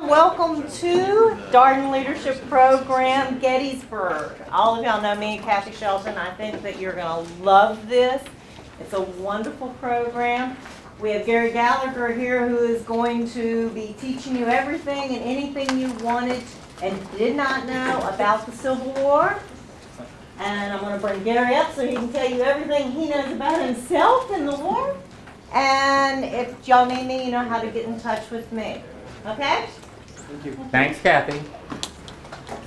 Welcome to Darden Leadership Program, Gettysburg. All of y'all know me, Kathy Shelton. I think that you're going to love this. It's a wonderful program. We have Gary Gallagher here who is going to be teaching you everything and anything you wanted and did not know about the Civil War. And I'm going to bring Gary up so he can tell you everything he knows about himself in the war. And if y'all need me, you know how to get in touch with me. Okay? Thank you. Thanks, Kathy.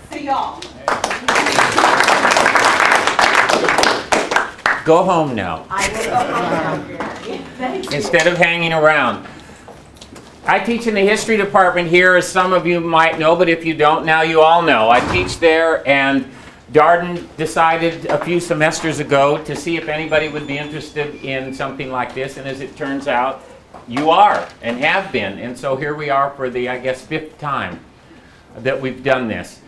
See y'all. Go home now. I will go home now. Instead of hanging around. I teach in the history department here, as some of you might know, but if you don't, now you all know. I teach there, and Darden decided a few semesters ago to see if anybody would be interested in something like this, and as it turns out, you are and have been. And so here we are for the, I guess, 5th time that we've done this.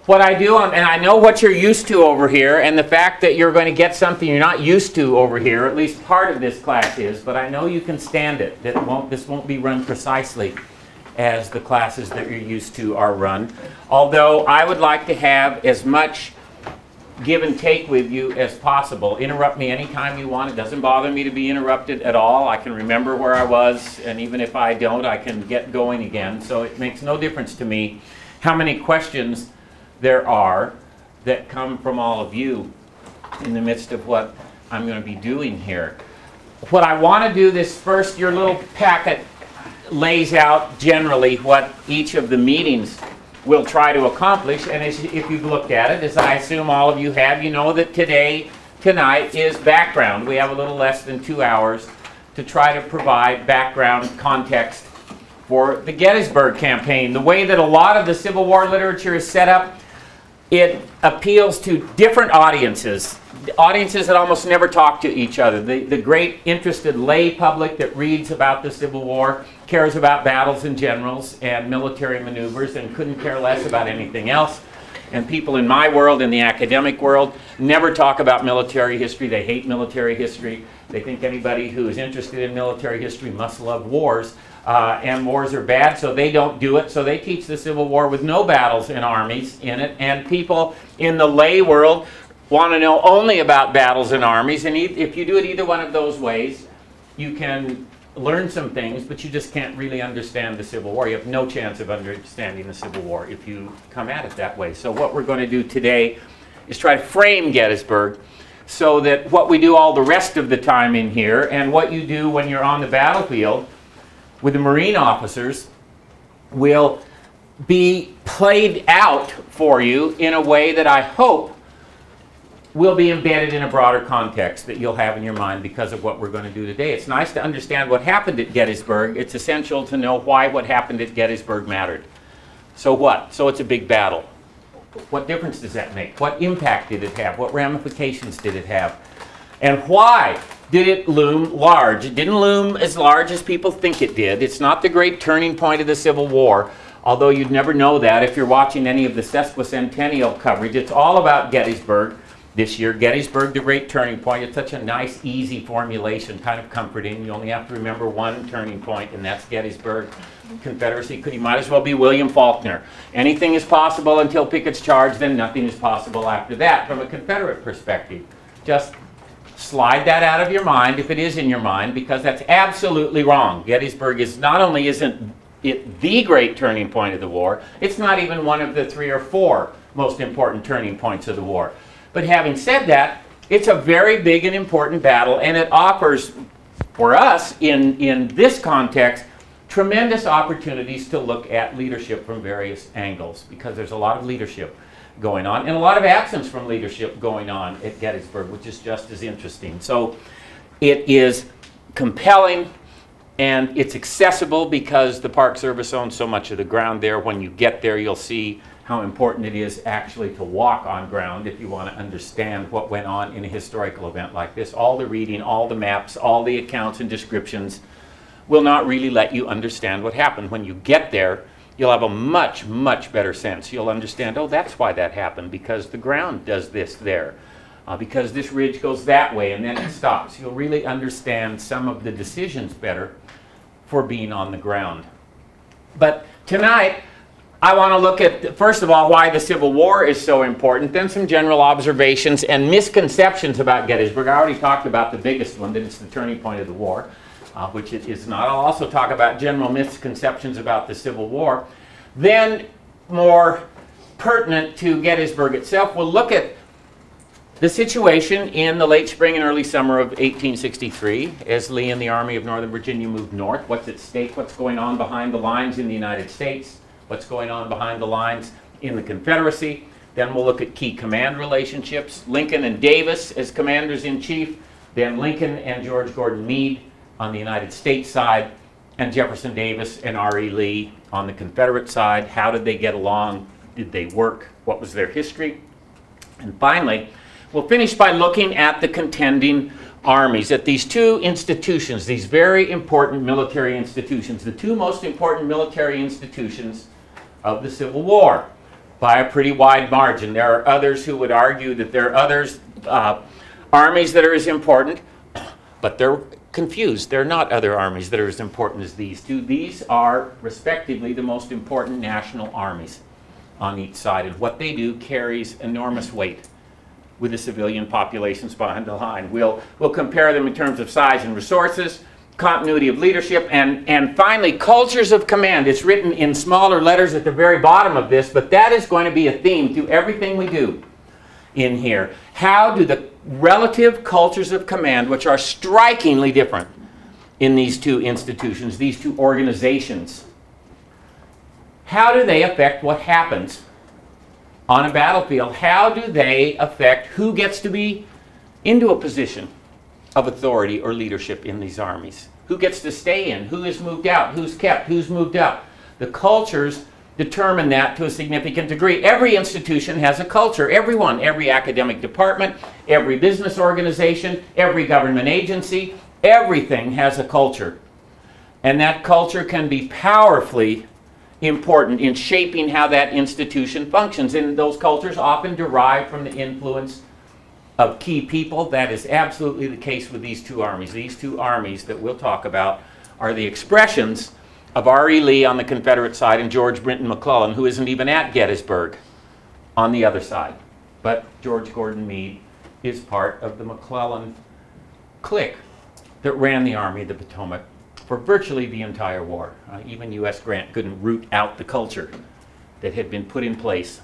What I do, and I know what you're used to over here, and the fact that you're going to get something you're not used to over here, at least part of this class is, but I know you can stand it. This won't be run precisely as the classes that you're used to are run. Although I would like to have as much give and take with you as possible. Interrupt me anytime you want. It doesn't bother me to be interrupted at all. I can remember where I was, and even if I don't, I can get going again. So it makes no difference to me how many questions there are that come from all of you in the midst of what I'm going to be doing here. What I want to do this first, your little packet lays out generally what each of the meetings will try to accomplish, and if you've looked at it, as I assume all of you have, you know that tonight is background. We have a little less than 2 hours to try to provide background context for the Gettysburg campaign. The way that a lot of the Civil War literature is set up, it appeals to different audiences that almost never talk to each other. The great interested lay public that reads about the Civil War cares about battles and generals and military maneuvers and couldn't care less about anything else. And people in my world, in the academic world, never talk about military history. They hate military history. They think anybody who is interested in military history must love wars. And wars are bad, so they don't do it. So they teach the Civil War with no battles and armies in it. And people in the lay world want to know only about battles and armies. And if you do it either one of those ways, you can learn some things, but you just can't really understand the Civil War. You have no chance of understanding the Civil War if you come at it that way. So what we're going to do today is try to frame Gettysburg so that what we do all the rest of the time in here and what you do when you're on the battlefield with the Marine officers will be played out for you in a way that I hope will be embedded in a broader context that you'll have in your mind because of what we're going to do today. It's nice to understand what happened at Gettysburg. It's essential to know why what happened at Gettysburg mattered. So what? So it's a big battle. What difference does that make? What impact did it have? What ramifications did it have? And why did it loom large? It didn't loom as large as people think it did. It's not the great turning point of the Civil War, although you'd never know that if you're watching any of the sesquicentennial coverage. It's all about Gettysburg this year. Gettysburg, the great turning point. It's such a nice, easy formulation, kind of comforting. You only have to remember one turning point, and that's Gettysburg. Confederacy, you might as well be William Faulkner. Anything is possible until Pickett's charge, then nothing is possible after that from a Confederate perspective. Just slide that out of your mind if it is in your mind, because that's absolutely wrong. Gettysburg is not only isn't it the great turning point of the war, it's not even one of the 3 or 4 most important turning points of the war. But having said that, it's a very big and important battle, and it offers, for us, in this context, tremendous opportunities to look at leadership from various angles, because there's a lot of leadership going on, and a lot of absence from leadership going on at Gettysburg, which is just as interesting. So it is compelling, and it's accessible because the Park Service owns so much of the ground there. When you get there, you'll see how important it is actually to walk on ground if you want to understand what went on in a historical event like this. All the reading, all the maps, all the accounts and descriptions will not really let you understand what happened. When you get there, you'll have a much, much better sense. You'll understand, oh, that's why that happened, because the ground does this there, because this ridge goes that way and then it stops. You'll really understand some of the decisions better for being on the ground. But tonight, I want to look at, first of all, why the Civil War is so important, then some general observations and misconceptions about Gettysburg. I already talked about the biggest one, that it's the turning point of the war, which it is not. I'll also talk about general misconceptions about the Civil War. Then, more pertinent to Gettysburg itself, we'll look at the situation in the late spring and early summer of 1863 as Lee and the Army of Northern Virginia moved north. What's at stake? What's going on behind the lines in the United States? What's going on behind the lines in the Confederacy? Then we'll look at key command relationships. Lincoln and Davis as commanders-in-chief. Then Lincoln and George Gordon Meade on the United States side. And Jefferson Davis and R.E. Lee on the Confederate side. How did they get along? Did they work? What was their history? And finally, we'll finish by looking at the contending armies, at these two institutions, these very important military institutions, the two most important military institutions of the Civil War by a pretty wide margin. There are others who would argue that there are others, armies that are as important, but they're confused. There are not other armies that are as important as these two. These are, respectively, the most important national armies on each side, and what they do carries enormous weight with the civilian populations behind the line. We'll compare them in terms of size and resources, continuity of leadership, and finally, cultures of command. It's written in smaller letters at the very bottom of this, but that is going to be a theme to everything we do in here. How do the relative cultures of command, which are strikingly different in these two institutions, these two organizations, how do they affect what happens on a battlefield? How do they affect who gets to be into a position of authority or leadership in these armies? Who gets to stay in? Who is moved out? Who's kept? Who's moved up? The cultures determine that to a significant degree. Every institution has a culture. Everyone, every academic department, every business organization, every government agency, everything has a culture. And that culture can be powerfully important in shaping how that institution functions. And those cultures often derive from the influence of key people. That is absolutely the case with these two armies. These two armies that we'll talk about are the expressions of R.E. Lee on the Confederate side and George Brinton McClellan, who isn't even at Gettysburg, on the other side. But George Gordon Meade is part of the McClellan clique that ran the Army of the Potomac for virtually the entire war. Even U.S. Grant couldn't root out the culture that had been put in place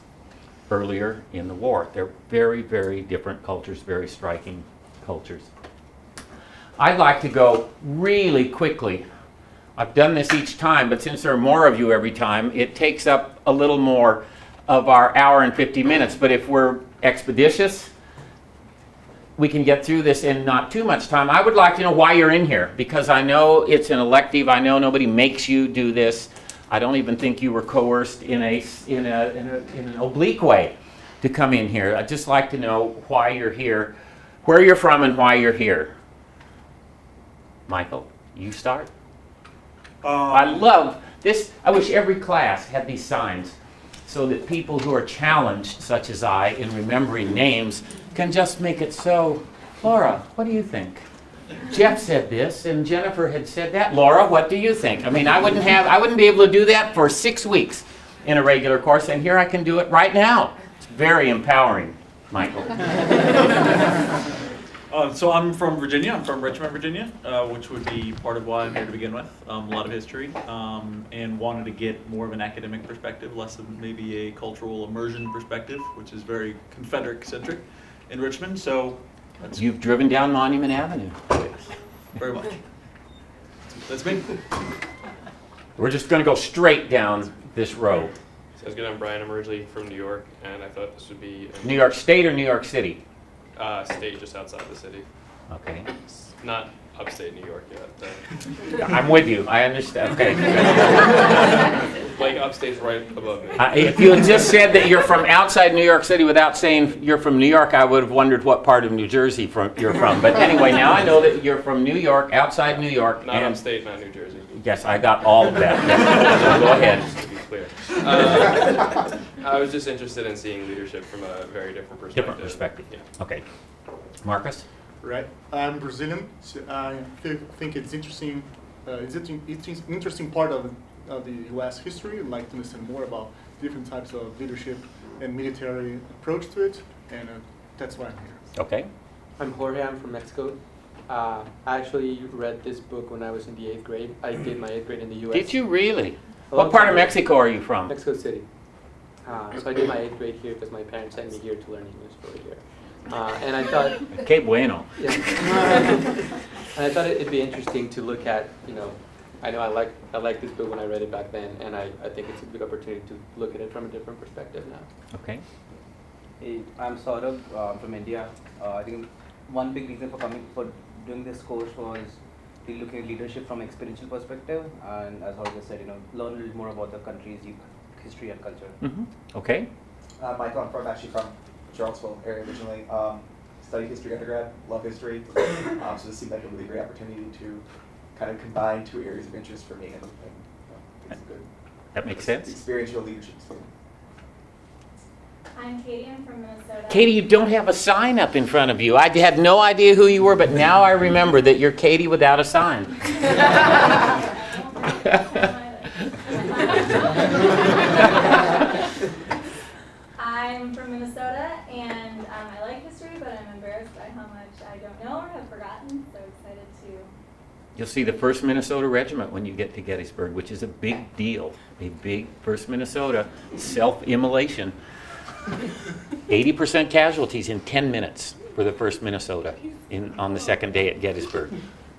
earlier in the war. They're very, very different cultures, very striking cultures. I'd like to go really quickly. I've done this each time, but since there are more of you every time, it takes up a little more of our hour and 50 minutes. But if we're expeditious, we can get through this in not too much time. I would like to know why you're in here, because I know it's an elective. I know nobody makes you do this. I don't even think you were coerced in an oblique way to come in here. I'd just like to know why you're here, where you're from, and why you're here. Michael, you start. I love this. I wish every class had these signs so that people who are challenged, such as I, in remembering names, can just make it so. Laura, what do you think? Jeff said this, and Jennifer had said that. Laura, what do you think? I mean, I wouldn't be able to do that for 6 weeks in a regular course, and here I can do it right now. It's very empowering, Michael. So I'm from Virginia. I'm from Richmond, Virginia, which would be part of why I'm here to begin with. A lot of history, and wanted to get more of an academic perspective, less of maybe a cultural immersion perspective, which is very Confederate-centric in Richmond. So you've driven down Monument Avenue. Yes, very much. That's me. We're just going to go straight down this road. Sounds good. I'm Brian. I'm originally from New York, and I thought this would be New York State or New York City? State, just outside the city. Okay. It's not upstate New York yet. I'm with you. I understand. Okay. Like upstate's right above me. If you had just said that you're from outside New York City without saying you're from New York, I would have wondered what part of New Jersey you're from. But anyway, now I know that you're from New York, outside New York. Not upstate, not New Jersey. Yes, I got all of that. So go ahead. Just to be clear. I was just interested in seeing leadership from a very different perspective. Different perspective. Yeah. Okay. Marcus? Right. I'm Brazilian. So I think it's interesting. It's an interesting part of the U.S. history and like to understand more about different types of leadership and military approach to it, and that's why I'm here. Okay. I'm Jorge, I'm from Mexico. I actually read this book when I was in the 8th grade. I did my 8th grade in the U.S. Did you really? What part of Mexico are you from? Mexico City. So I did my 8th grade here because my parents sent me here to learn English for a year. And I thought... Que bueno. Yeah. And I thought it'd be interesting to look at, you know, I know I liked this book when I read it back then, and I think it's a good opportunity to look at it from a different perspective now. Okay. Hey, I'm Saurabh from India. I think one big reason for doing this course was really looking at leadership from experiential perspective, and as Jorge said, you know, learn a little more about the country's history and culture. Okay. Michael, I'm actually from Charlottesville area originally. Studied history undergrad, love history. So this seemed like a really great opportunity to kind of combine two areas of interest for me, and it's good. That makes sense. Experiential leadership. I'm Katie, I'm from Minnesota. Katie, you don't have a sign up in front of you. I had no idea who you were, but now I remember that you're Katie without a sign. I'm from Minnesota, and I like history, but I'm embarrassed by how much I don't know or have forgotten, so excited to... You'll see the 1st Minnesota Regiment when you get to Gettysburg, which is a big deal. A big 1st Minnesota self-immolation. 80% casualties in 10 minutes for the 1st Minnesota on the 2nd day at Gettysburg.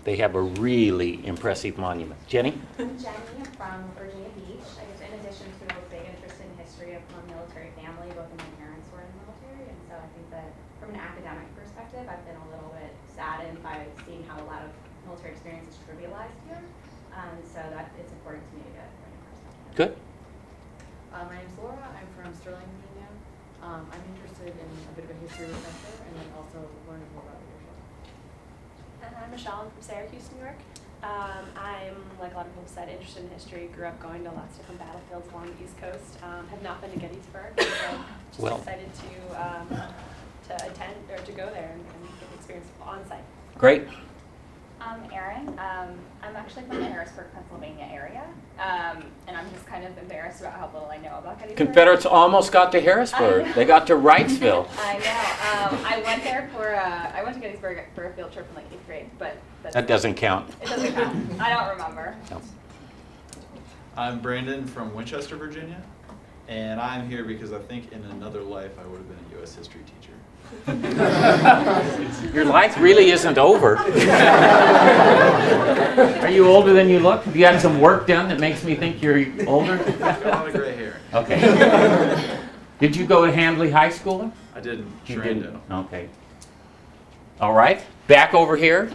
They have a really impressive monument. Jenny? I'm Jenny from Virginia Beach. I guess in addition to a big interest in history of my military family, both of my parents were in the military, and so I think that from an academic perspective, I've been a little bit saddened by seeing how a lot of military experience is trivialized here. So that it's important to me to get a perspective. Good. My name's Laura. I'm from Sterling, Virginia. I'm interested in a bit of a history refresher and then also learning more about leadership. And I'm Michelle. I'm from Syracuse, New York. I'm, like a lot of people said, interested in history. Grew up going to lots of different battlefields along the East Coast. Have not been to Gettysburg, so just excited to attend or to go there and get the experience on site. Great. I'm Erin. I'm actually from the Harrisburg, Pennsylvania area, and I'm just kind of embarrassed about how little I know about Gettysburg. Confederates almost got to Harrisburg. They got to Wrightsville. I know. I went there for I went to Gettysburg for a field trip in like 8th grade, but that doesn't count. It doesn't count. I don't remember. No. I'm Brandon from Winchester, Virginia, and I'm here because I think in another life I would have been a U.S. history teacher. Your life really isn't over. Are you older than you look? Have you had some work done that makes me think you're older? I've got a lot of gray hair. Okay. Did you go to Handley High School? I didn't. You didn't? Okay. All right. Back over here.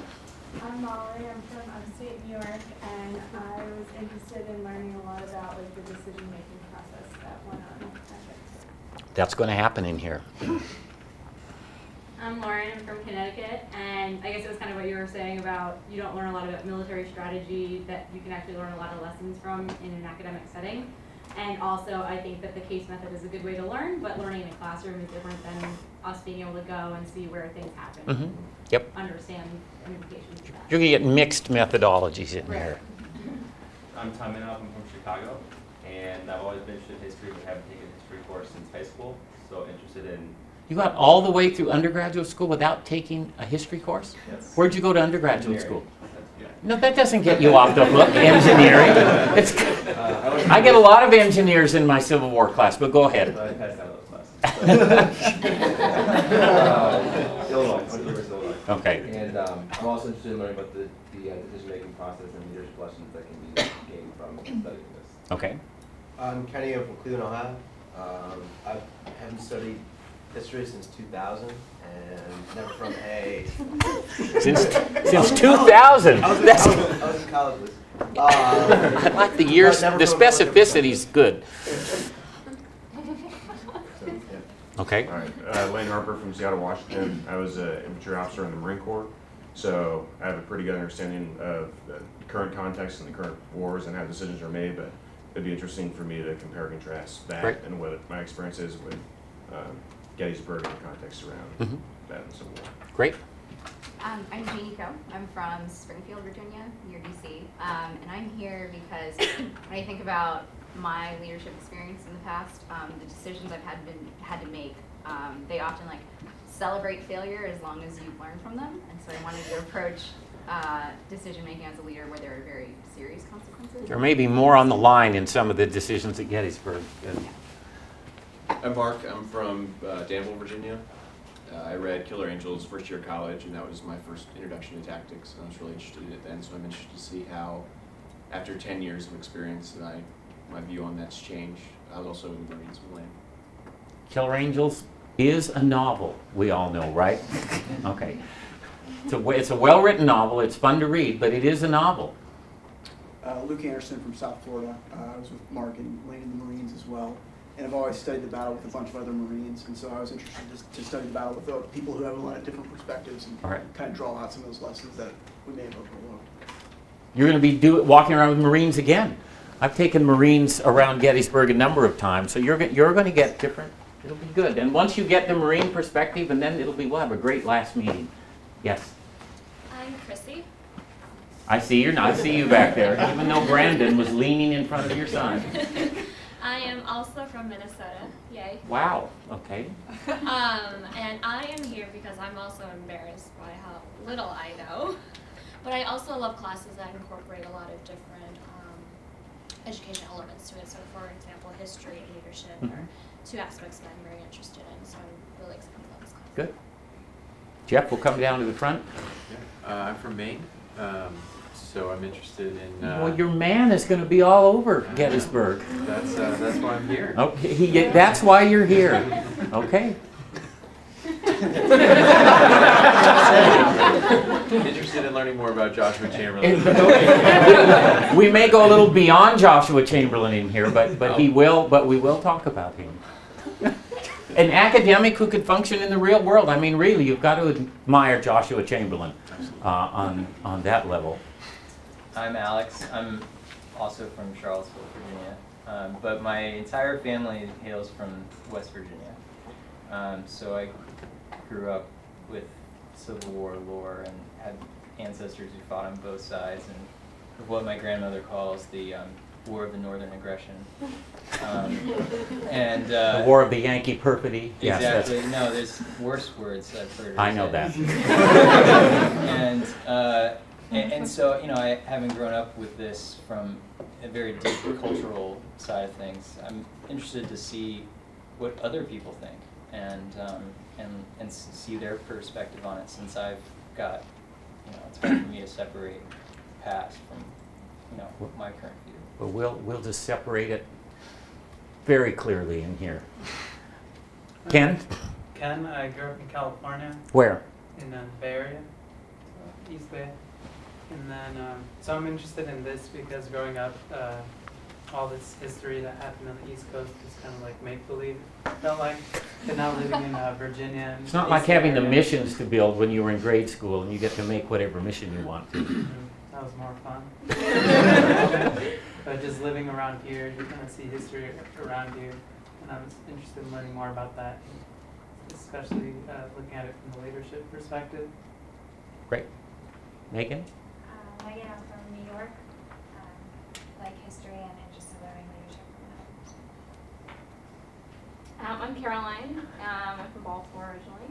I'm Molly. I'm from upstate New York, and I was interested in learning a lot about like the decision-making process that went on at Gettysburg. That's going to happen in here. I'm Lauren. I'm from Connecticut, and I guess it was kind of what you were saying about you don't learn a lot about military strategy that you can actually learn a lot of lessons from in an academic setting. And also, I think that the case method is a good way to learn, but learning in a classroom is different than us being able to go and see where things happen. Yep. Understand the implications of that. You're going to get mixed methodologies in here. I'm Tom Minoff. I'm from Chicago, and I've always been interested in history, but haven't taken a history course since high school. So interested in. You got all the way through undergraduate school without taking a history course? Yes. Where'd you go to undergraduate school? No, that doesn't get you off the hook. Engineering. I get a lot of engineers in my Civil War class, but go ahead. I passed out of those classes. Illinois. Okay. And I'm also interested in learning about the decision-making process and leadership lessons that can be gained from studying this. Okay. I'm Kenny. I'm from Cleveland, Ohio. I haven't studied history since 2000, and never from a... Since 2000? I was in college. I like the years, the specificity is good. Okay. All right. Lane Harper from Seattle, Washington. I was an infantry officer in the Marine Corps, so I have a pretty good understanding of the current context and the current wars and how decisions are made, but it'd be interesting for me to compare and contrast that and what my experience is with Gettysburg and the context around that and Civil War. Great. I'm Jeannie Coe. I'm from Springfield, Virginia, near DC. And I'm here because when I think about my leadership experience in the past, the decisions I've had to make, they often like celebrate failure as long as you learn from them. And so I wanted to approach decision making as a leader where there are very serious consequences. There may be more on the line in some of the decisions at Gettysburg. I'm Mark. I'm from Danville, Virginia. I read Killer Angels first year of college, and that was my first introduction to tactics. And I was really interested in it then, so I'm interested to see how, after 10 years of experience, my view on that's changed. I was also in the Marines with Lane. Killer Angels is a novel, we all know, right? Okay. It's a well-written novel. It's fun to read, but it is a novel. Luke Anderson from South Florida. I was with Mark and Lane in the Marines as well. And I've always studied the battle with a bunch of other Marines, and so I was interested to study the battle with people who have a lot of different perspectives and kind of draw out some of those lessons that we may have overlooked. You're going to be walking around with Marines again. I've taken Marines around Gettysburg a number of times, so you're going to get different. It'll be good. And once you get the Marine perspective, and then we'll have a great last meeting. Yes? I'm Chrissy. I see you back there, even though Brandon was leaning in front of your son. I am also from Minnesota. Yay. Wow. Okay. And I am here because I'm also embarrassed by how little I know. But I also love classes that incorporate a lot of different education elements to it. So, for example, history and leadership are two aspects that I'm very interested in. So I'm really excited about this class. Good. Jeff, we'll come down to the front. Yeah. I'm from Maine. So I'm interested in. Well, your man is going to be all over Gettysburg. That's why I'm here. Okay, that's why you're here. Okay. Interested in learning more about Joshua Chamberlain. We may go a little beyond Joshua Chamberlain in here, but we will talk about him. An academic who could function in the real world. I mean, really, you've got to admire Joshua Chamberlain on that level. I'm Alex. I'm also from Charlottesville, Virginia, but my entire family hails from West Virginia. So I grew up with Civil War lore and had ancestors who fought on both sides, and what my grandmother calls the War of the Northern Aggression. The War of the Yankee Perfidy. Exactly. Yes, no, there's worse words I've heard. I know that. And so, I haven't grown up with this from a very deep cultural side of things. I'm interested to see what other people think and see their perspective on it, since I've got, it's hard for me to separate past from, my current view. But we'll just separate it very clearly in here. Ken? Ken, I grew up in California. Where? In the Bay Area, East Bay. And then, so I'm interested in this because growing up, all this history that happened on the East Coast is kind of like make-believe, felt like. But now living in Virginia. It's not like having the missions to build when you were in grade school and you get to make whatever mission you want to. That was more fun. But just living around here, you kind of see history around you. And I was interested in learning more about that, especially looking at it from the leadership perspective. Great. Megan? Megan, I'm from New York. Like history and interested in learning leadership from that. I'm Caroline. I'm from Baltimore originally.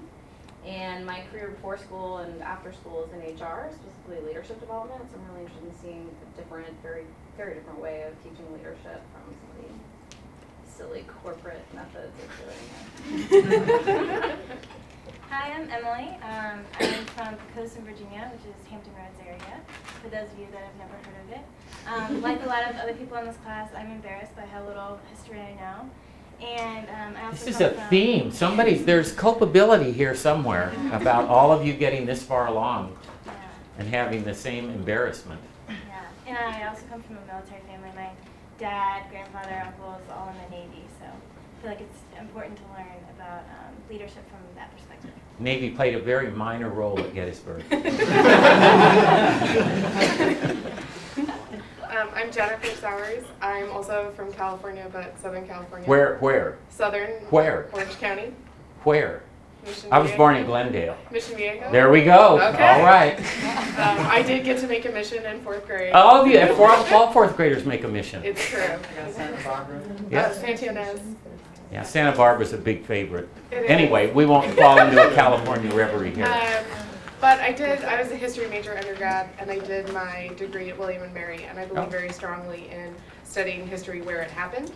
And my career before school and after school is in HR, specifically leadership development. So I'm really interested in seeing a different, very, very different way of teaching leadership from some of the silly corporate methods of doing it. Hi, I'm Emily. I'm from Coastal, Virginia, which is Hampton Roads area, for those of you that have never heard of it. Like a lot of other people in this class, I'm embarrassed by how little history I know. And I also This is a theme. There's culpability here somewhere about all of you getting this far along and having the same embarrassment. Yeah, and I also come from a military family. My dad, grandfather, uncles, all in the Navy, so I feel like it's important to learn about leadership from that perspective. Navy played a very minor role at Gettysburg. I'm Jennifer Sowers. I'm also from California, but Southern California. Where? Southern. Where? Orange County. Where? Mission I was Viejo. born in Glendale. Mission Viejo. There we go. Okay. All right. I did get to make a mission in 4th grade. Oh, yeah. All fourth graders make a mission. It's true. Yeah. Santa Ynez. Yeah, Santa Barbara's a big favorite. It Anyway, is. we won't fall into a California reverie here. But I was a history major undergrad, and I did my degree at William and Mary, and I believe very strongly in studying history where it happened.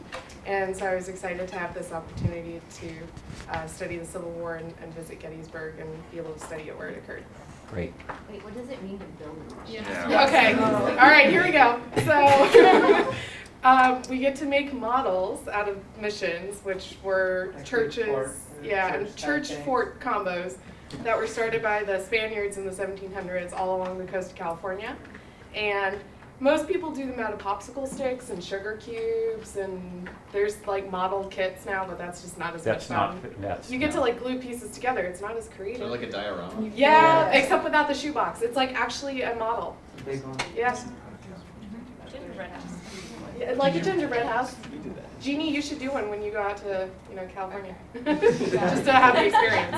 And so I was excited to have this opportunity to study the Civil War and visit Gettysburg and be able to study it where it occurred. Great. Wait, what does it mean to build a mission? Okay, all right, here we go. So we get to make models out of missions, which were churches, and church fort combos that were started by the Spaniards in the 1700s all along the coast of California. And most people do them out of popsicle sticks and sugar cubes, and there's like model kits now, but that's just not as much fun. You get to like glue pieces together. It's not as creative. So like a diorama? Yeah, except without the shoebox. It's like actually a model. Big one. Yeah. Gingerbread house. Yeah, like a gingerbread house. Jeannie, you should do one when you go out to, California. Just to have the experience.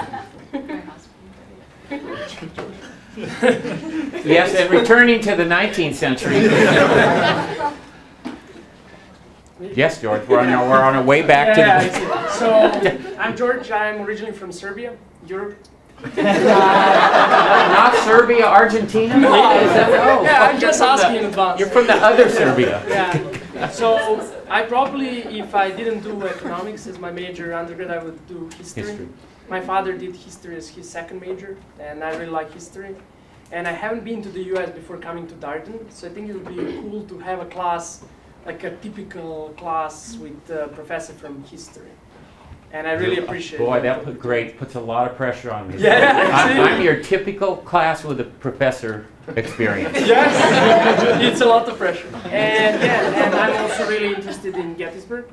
Yes, and returning to the 19th century. Yes, George, we're on our way back to So, I'm George. I'm originally from Serbia, Europe. Not Serbia, Argentina? I'm just asking in advance. You're from the other Serbia. Yeah. So, I probably, if I didn't do economics as my major undergrad, I would do history. My father did history as his second major, and I really like history. And I haven't been to the US before coming to Darden, so I think it would be cool to have a class, like a typical class with a professor from history. And I really appreciate it. Boy, that puts a lot of pressure on me. Yeah, I'm your typical class with a professor experience. Yes, it's a lot of pressure. And I'm also really interested in Gettysburg.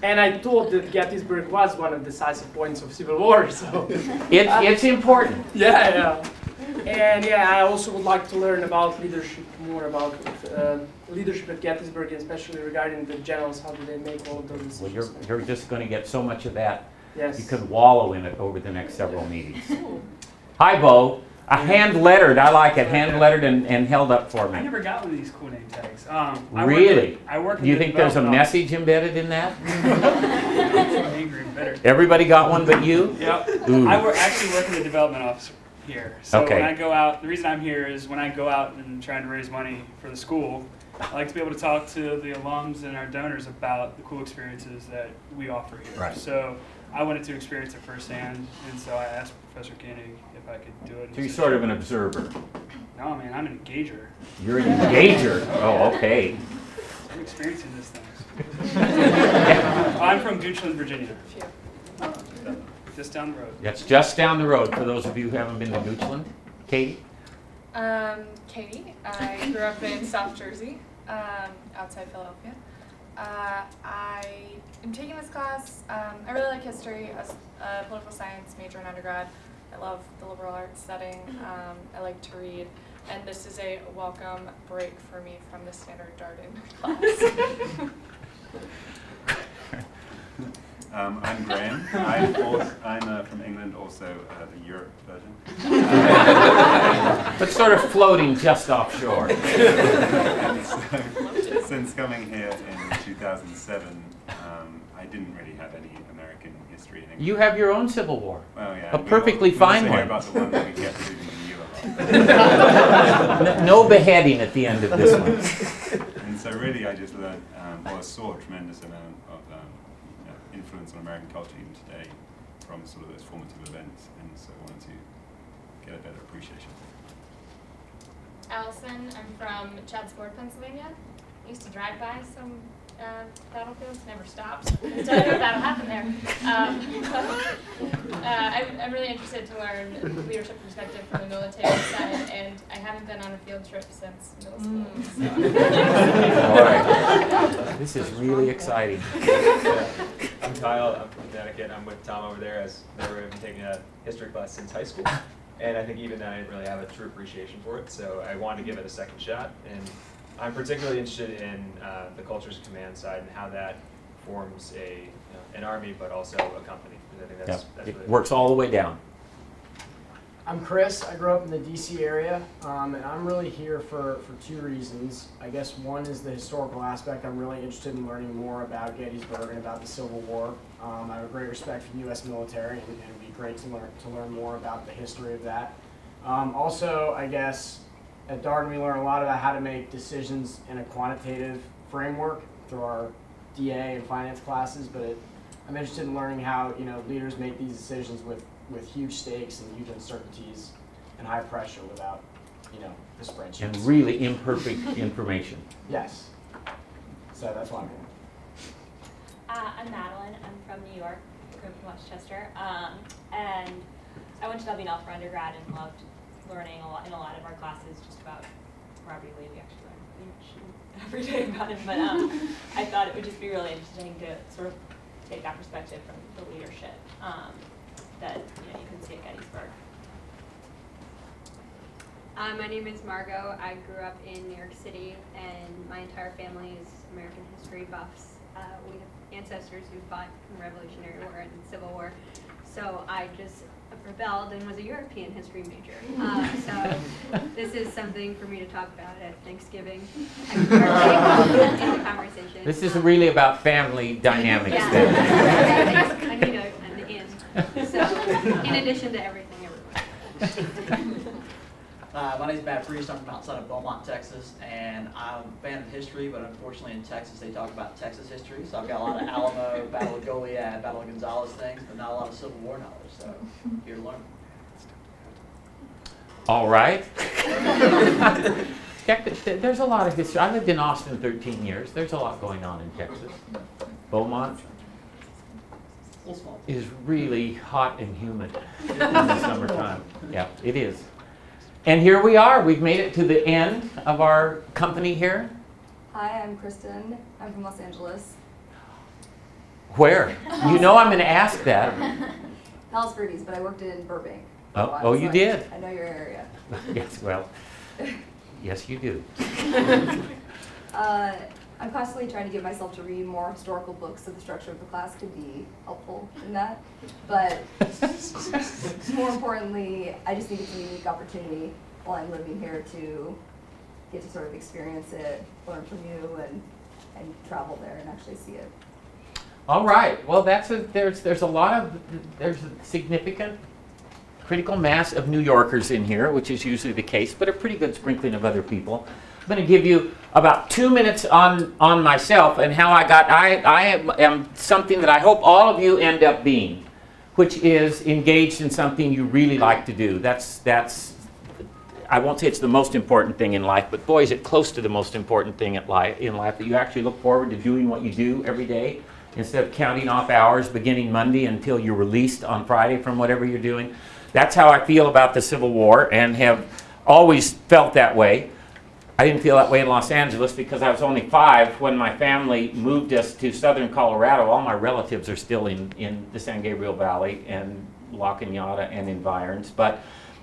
And I thought that Gettysburg was one of the decisive points of Civil War, so... It's important. Yeah. And I also would like to learn about leadership, more about leadership at Gettysburg, especially regarding the generals, how do they make all of those decisions. Well, you're just going to get so much of that. Yes. You can wallow in it over the next several meetings. Hi, Bo. Hand-lettered. I like it. Hand-lettered and held up for me. I never got one of these cool name tags. Really? I work in Do you think there's a message embedded in that? Angry and bitter. Everybody got one but you? Yep. Ooh. Actually work in the development office here. So Okay. when I go out, the reason I'm here is when I go out and try to raise money for the school, I like to be able to talk to the alums and our donors about the cool experiences that we offer here. Right. So I wanted to experience it firsthand, and so I asked Professor Koenig if I could do it. So you're sort of an observer. No, man, I'm an engager. You're an engager. Oh, okay. I'm experiencing this thing. I'm from Goochland, Virginia. Just down the road. That's just down the road for those of you who haven't been to Goochland. Katie? Katie. I grew up in South Jersey, outside Philadelphia. I am taking this class. I really like history. I was a political science major in undergrad. I love the liberal arts setting. I like to read. And this is a welcome break for me from the standard Darden class. I'm Graham. I'm from England, also the Europe version. But sort of floating just offshore. And so, since coming here in 2007, I didn't really have any American history in England. You have your own Civil War. Well, yeah. A perfectly fine one. About the one that we kept losing in the US. No beheading at the end of this one. And so really I just learned, or saw a tremendous amount of influence on American culture even today from sort of those formative events, and so I wanted to get a better appreciation. Allison, I'm from Chancellorsville, Pennsylvania. I used to drive by some battlefields, never stopped until I knew a battle happened there. I'm really interested to learn leadership perspective from the military side, and I haven't been on a field trip since middle school. So. All right. This is really exciting. I'm Kyle. I'm from Connecticut. I'm with Tom over there, as I've been taking a history class since high school. And I think even then I didn't really have a true appreciation for it, so I wanted to give it a second shot. And I'm particularly interested in the cultures of command side and how that forms an an army, but also a company. I think that's It really works all the way down. I'm Chris. I grew up in the DC area, and I'm really here for two reasons. I guess one is the historical aspect. I'm really interested in learning more about Gettysburg and about the Civil War. I have a great respect for the U.S. military, and it would be great to learn more about the history of that. Also, I guess at Darden we learn a lot about how to make decisions in a quantitative framework through our DA and finance classes, but I'm interested in learning how leaders make these decisions with huge stakes and huge uncertainties and high pressure without the spreadsheets. And really imperfect information. Yes. So that's why I'm here. I'm Madeline. I'm from New York. I grew up in Westchester. And I went to W&L for undergrad and loved learning in a lot of our classes just about Robert E. Lee. We actually learn every day about him. But I thought it would just be really interesting to sort of take that perspective from the leadership that you can see at Gettysburg. My name is Margot. I grew up in New York City, and my entire family is American history buffs. We have ancestors who fought in the Revolutionary War and the Civil War. So I just rebelled and was a European history major. So this is something for me to talk about at Thanksgiving. I can partake in the conversation. This is really about family dynamics. Yeah. I need an in. So in addition to everything, everyone. My name is Matt Priest. I'm from outside of Beaumont, Texas, and I'm a fan of history, but unfortunately in Texas they talk about Texas history, so I've got a lot of Alamo, Battle of Goliad, Battle of Gonzales things, but not a lot of Civil War knowledge, so here to learn. All right. There's a lot of history. I lived in Austin 13 years. There's a lot going on in Texas. Beaumont is really hot and humid in the summertime. Yeah, it is. And here we are. We've made it to the end of our company here. Hi, I'm Kristen. I'm from Los Angeles. Where? You know I'm going to ask that. Palos Verdes, but I worked in Burbank. Oh, you did? I know your area. Yes, well, yes you do. I'm constantly trying to get myself to read more historical books, so the structure of the class could be helpful in that. But more importantly, I just think it's a unique opportunity while I'm living here to get to sort of experience it, learn from you, and travel there and actually see it. All right. Well, there's a significant critical mass of New Yorkers in here, which is usually the case, but a pretty good sprinkling of other people. I'm going to give you about 2 minutes on myself and how I am something that I hope all of you end up being, which is engaged in something you really like to do. That's I won't say it's the most important thing in life, but boy, is it close to the most important thing in life, that you actually look forward to doing what you do every day instead of counting off hours beginning Monday until you're released on Friday from whatever you're doing. That's how I feel about the Civil War and have always felt that way. I didn't feel that way in Los Angeles because I was only 5 when my family moved us to southern Colorado. All my relatives are still in the San Gabriel Valley and La Cañada and environs. But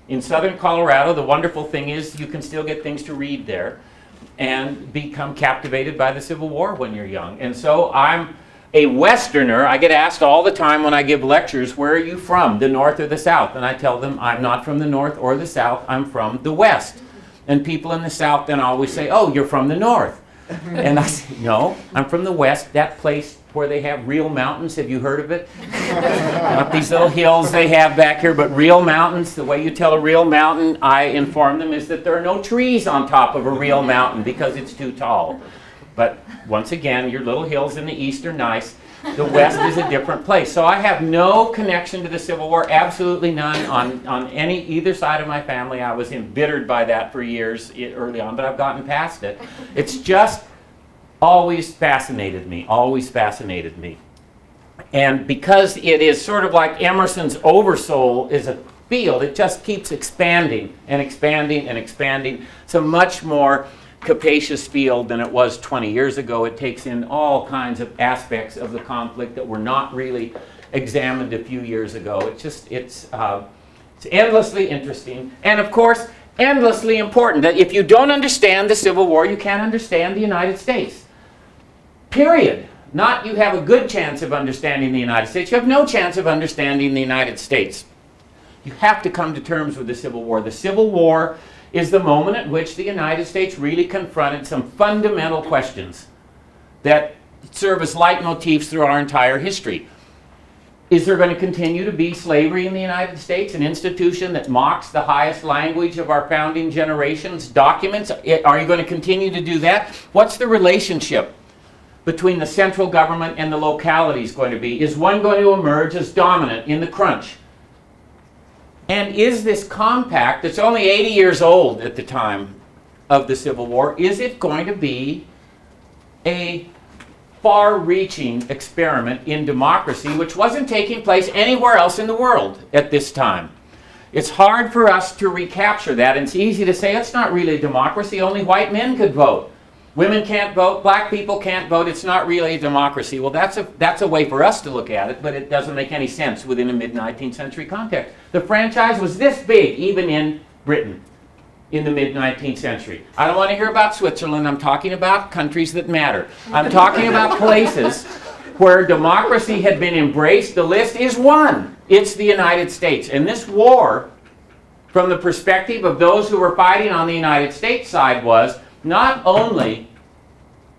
in southern Colorado, the wonderful thing is you can still get things to read there and become captivated by the Civil War when you're young. And so I'm a Westerner. I get asked all the time when I give lectures, where are you from, the North or the South? And I tell them I'm not from the North or the South, I'm from the West. And people in the South then always say, oh, you're from the North. And I say, no, I'm from the West, that place where they have real mountains. Have you heard of it? Not these little hills they have back here, but real mountains. The way you tell a real mountain, I inform them, is that there are no trees on top of a real mountain because it's too tall. But once again, your little hills in the East are nice. The West is a different place. So I have no connection to the Civil War, absolutely none on either side of my family. I was embittered by that for years early on, but I've gotten past it. It's just always fascinated me, always fascinated me. And because it is sort of like Emerson's oversoul is a field, it just keeps expanding and expanding and expanding. It's a much more capacious field than it was 20 years ago. It takes in all kinds of aspects of the conflict that were not really examined a few years ago. It's endlessly interesting, and of course endlessly important. That if you don't understand the Civil War, you can't understand the United States. Period. Not you have a good chance of understanding the United States. You have no chance of understanding the United States. You have to come to terms with the Civil War. The Civil War is the moment at which the United States really confronted some fundamental questions that serve as leitmotifs through our entire history. Is there going to continue to be slavery in the United States, an institution that mocks the highest language of our founding generation's documents? Are you going to continue to do that? What's the relationship between the central government and the localities going to be? Is one going to emerge as dominant in the crunch? And is this compact, that's only 80 years old at the time of the Civil War, is it going to be a far-reaching experiment in democracy which wasn't taking place anywhere else in the world at this time? It's hard for us to recapture that, and it's easy to say it's not really a democracy, only white men could vote. Women can't vote, black people can't vote, it's not really a democracy. Well, that's a way for us to look at it, but it doesn't make any sense within a mid-19th century context. The franchise was this big, even in Britain, in the mid-19th century. I don't want to hear about Switzerland, I'm talking about countries that matter. I'm talking about places where democracy had been embraced. The list is one. It's the United States. And this war, from the perspective of those who were fighting on the United States side, was not only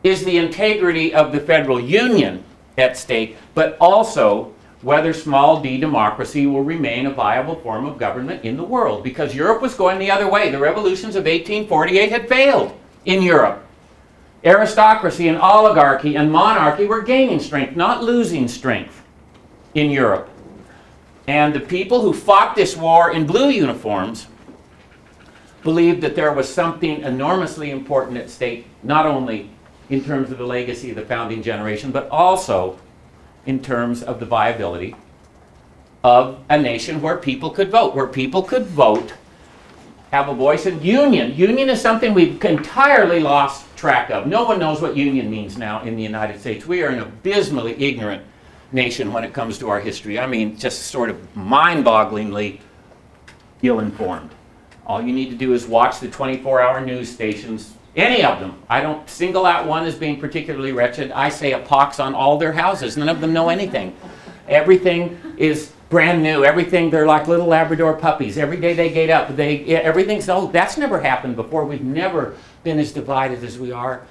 is the integrity of the federal union at stake, but also whether small d democracy will remain a viable form of government in the world. Because Europe was going the other way. The revolutions of 1848 had failed in Europe. Aristocracy and oligarchy and monarchy were gaining strength, not losing strength in Europe. And the people who fought this war in blue uniforms believed that there was something enormously important at stake, not only in terms of the legacy of the founding generation, but also in terms of the viability of a nation where people could vote, have a voice. And union is something we've entirely lost track of. No one knows what union means now in the United States. We are an abysmally ignorant nation when it comes to our history. I mean, just sort of mind-bogglingly ill-informed. All you need to do is watch the 24-hour news stations, any of them. I don't single out one as being particularly wretched. I say a pox on all their houses. None of them know anything. Everything is brand new. Everything, they're like little Labrador puppies. Every day they get up, everything's, oh, that's never happened before. We've never been as divided as we are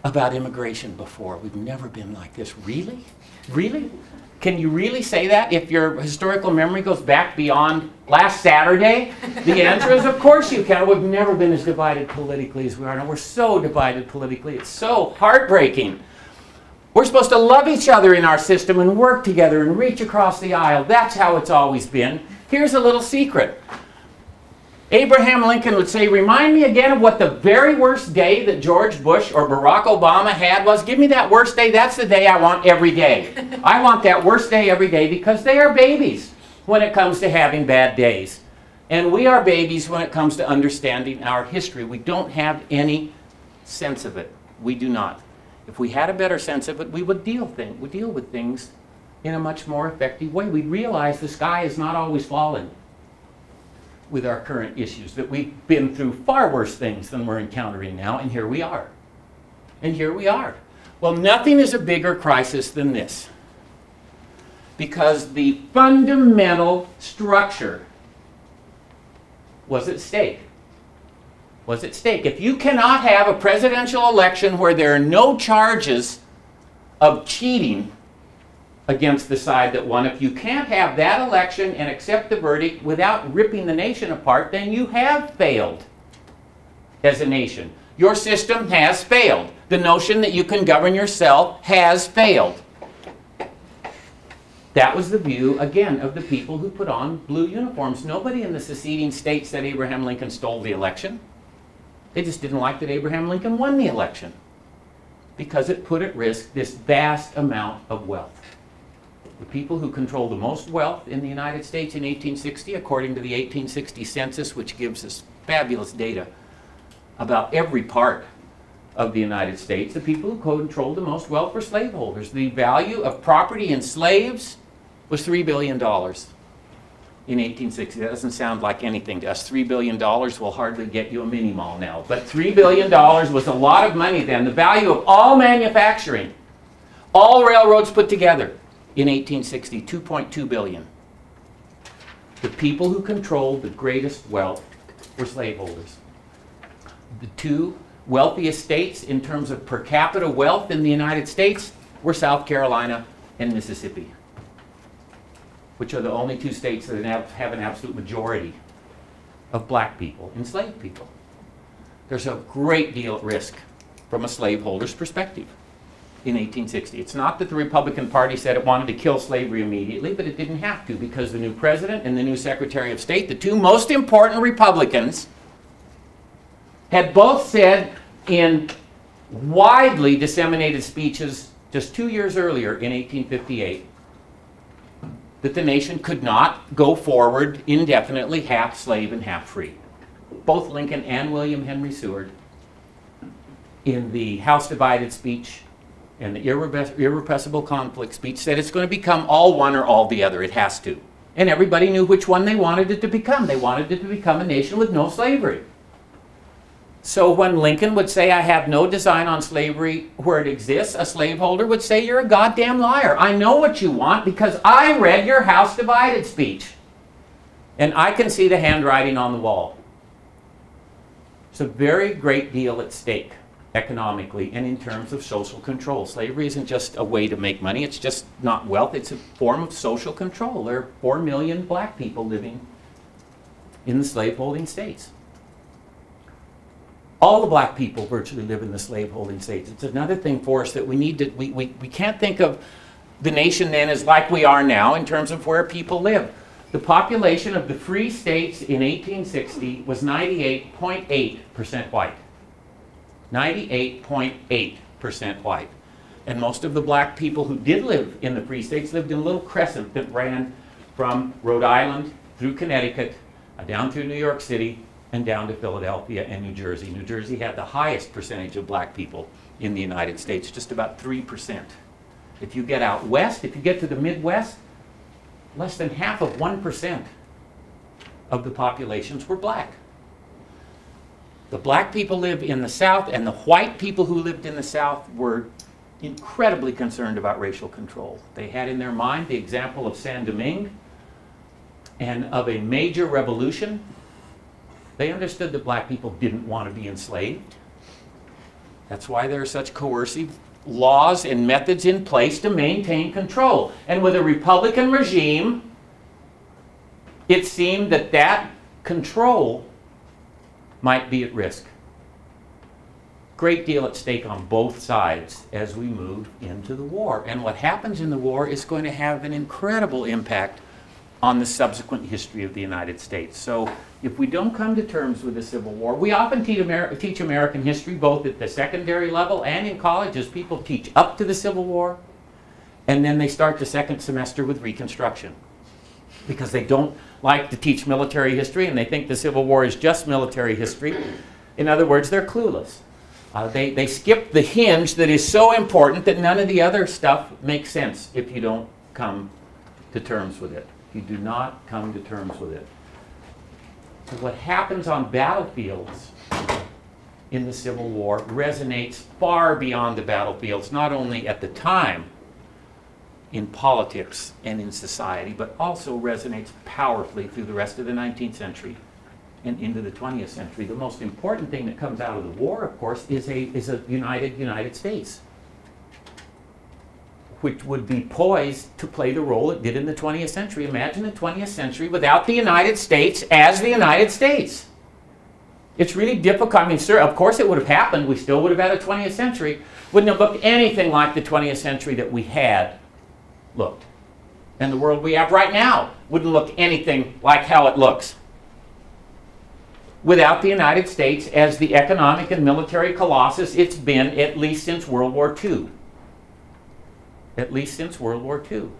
about immigration before. We've never been like this. Really? Really? Can you really say that if your historical memory goes back beyond last Saturday? The answer is, of course you can. We've never been as divided politically as we are now. We're so divided politically. It's so heartbreaking. We're supposed to love each other in our system and work together and reach across the aisle. That's how it's always been. Here's a little secret. Abraham Lincoln would say, remind me again of what the very worst day that George Bush or Barack Obama had was. Give me that worst day. That's the day I want every day. I want that worst day every day because they are babies when it comes to having bad days. And we are babies when it comes to understanding our history. We don't have any sense of it. We do not. If we had a better sense of it, we would deal with things in a much more effective way. We'd realize the sky is not always falling with our current issues, that we've been through far worse things than we're encountering now, and here we are. And here we are. Well, nothing is a bigger crisis than this, because the fundamental structure was at stake. Was at stake. If you cannot have a presidential election where there are no charges of cheating against the side that won, if you can't have that election and accept the verdict without ripping the nation apart, then you have failed as a nation. Your system has failed. The notion that you can govern yourself has failed. That was the view, again, of the people who put on blue uniforms. Nobody in the seceding state said Abraham Lincoln stole the election. They just didn't like that Abraham Lincoln won the election because it put at risk this vast amount of wealth. The people who control the most wealth in the United States in 1860, according to the 1860 census, which gives us fabulous data about every part of the United States, the people who controlled the most wealth were slaveholders. The value of property in slaves was $3 billion in 1860. That doesn't sound like anything to us. $3 billion will hardly get you a mini mall now. But $3 billion was a lot of money then. The value of all manufacturing All railroads put together in 1860, $2.2 billion. The people who controlled the greatest wealth were slaveholders. The two wealthiest states in terms of per capita wealth in the United States were South Carolina and Mississippi, which are the only two states that have an absolute majority of black people, enslaved people. There's a great deal at risk from a slaveholder's perspective in 1860. It's not that the Republican Party said it wanted to kill slavery immediately, but it didn't have to, because the new president and the new Secretary of State, the two most important Republicans, had both said in widely disseminated speeches just 2 years earlier in 1858 that the nation could not go forward indefinitely half slave and half free. Both Lincoln and William Henry Seward, in the House Divided speech and the Irrepressible Conflict speech, said it's going to become all one or all the other. It has to. And everybody knew which one they wanted it to become. They wanted it to become a nation with no slavery. So when Lincoln would say, I have no design on slavery where it exists, a slaveholder would say, you're a goddamn liar. I know what you want because I read your House Divided speech. And I can see the handwriting on the wall. It's a very great deal at stake economically and in terms of social control. Slavery isn't just a way to make money. It's just not wealth. It's a form of social control. There are 4 million black people living in the slaveholding states. All the black people virtually live in the slaveholding states. It's another thing for us that we need to, we can't think of the nation then as like we are now in terms of where people live. The population of the free states in 1860 was 98.8% white. 98.8% white. And most of the black people who did live in the free states lived in a little crescent that ran from Rhode Island through Connecticut, down through New York City, and down to Philadelphia and New Jersey. New Jersey had the highest percentage of black people in the United States, just about 3%. If you get out west, if you get to the Midwest, less than half of 1% of the populations were black. The black people live in the South, and the white people who lived in the South were incredibly concerned about racial control. They had in their mind the example of Saint-Domingue and of a major revolution. They understood that black people didn't want to be enslaved. That's why there are such coercive laws and methods in place to maintain control. And with a Republican regime, it seemed that that control might be at risk. Great deal at stake on both sides as we move into the war. And what happens in the war is going to have an incredible impact on the subsequent history of the United States. So if we don't come to terms with the Civil War, we often teach American history both at the secondary level and in college as people teach up to the Civil War, and then they start the second semester with Reconstruction because they don't like to teach military history and they think the Civil War is just military history. In other words, they're clueless. They skip the hinge that is so important that none of the other stuff makes sense if you don't come to terms with it. You do not come to terms with it. So what happens on battlefields in the Civil War resonates far beyond the battlefields, not only at the time in politics and in society, but also resonates powerfully through the rest of the 19th century and into the 20th century. The most important thing that comes out of the war, of course, is a united United States, which would be poised to play the role it did in the 20th century. Imagine the 20th century without the United States as the United States. It's really difficult. I mean, sir, of course it would have happened. We still would have had a 20th century. Wouldn't have looked anything like the 20th century that we had looked. And the world we have right now wouldn't look anything like how it looks without the United States as the economic and military colossus it's been at least since World War II. At least since World War II.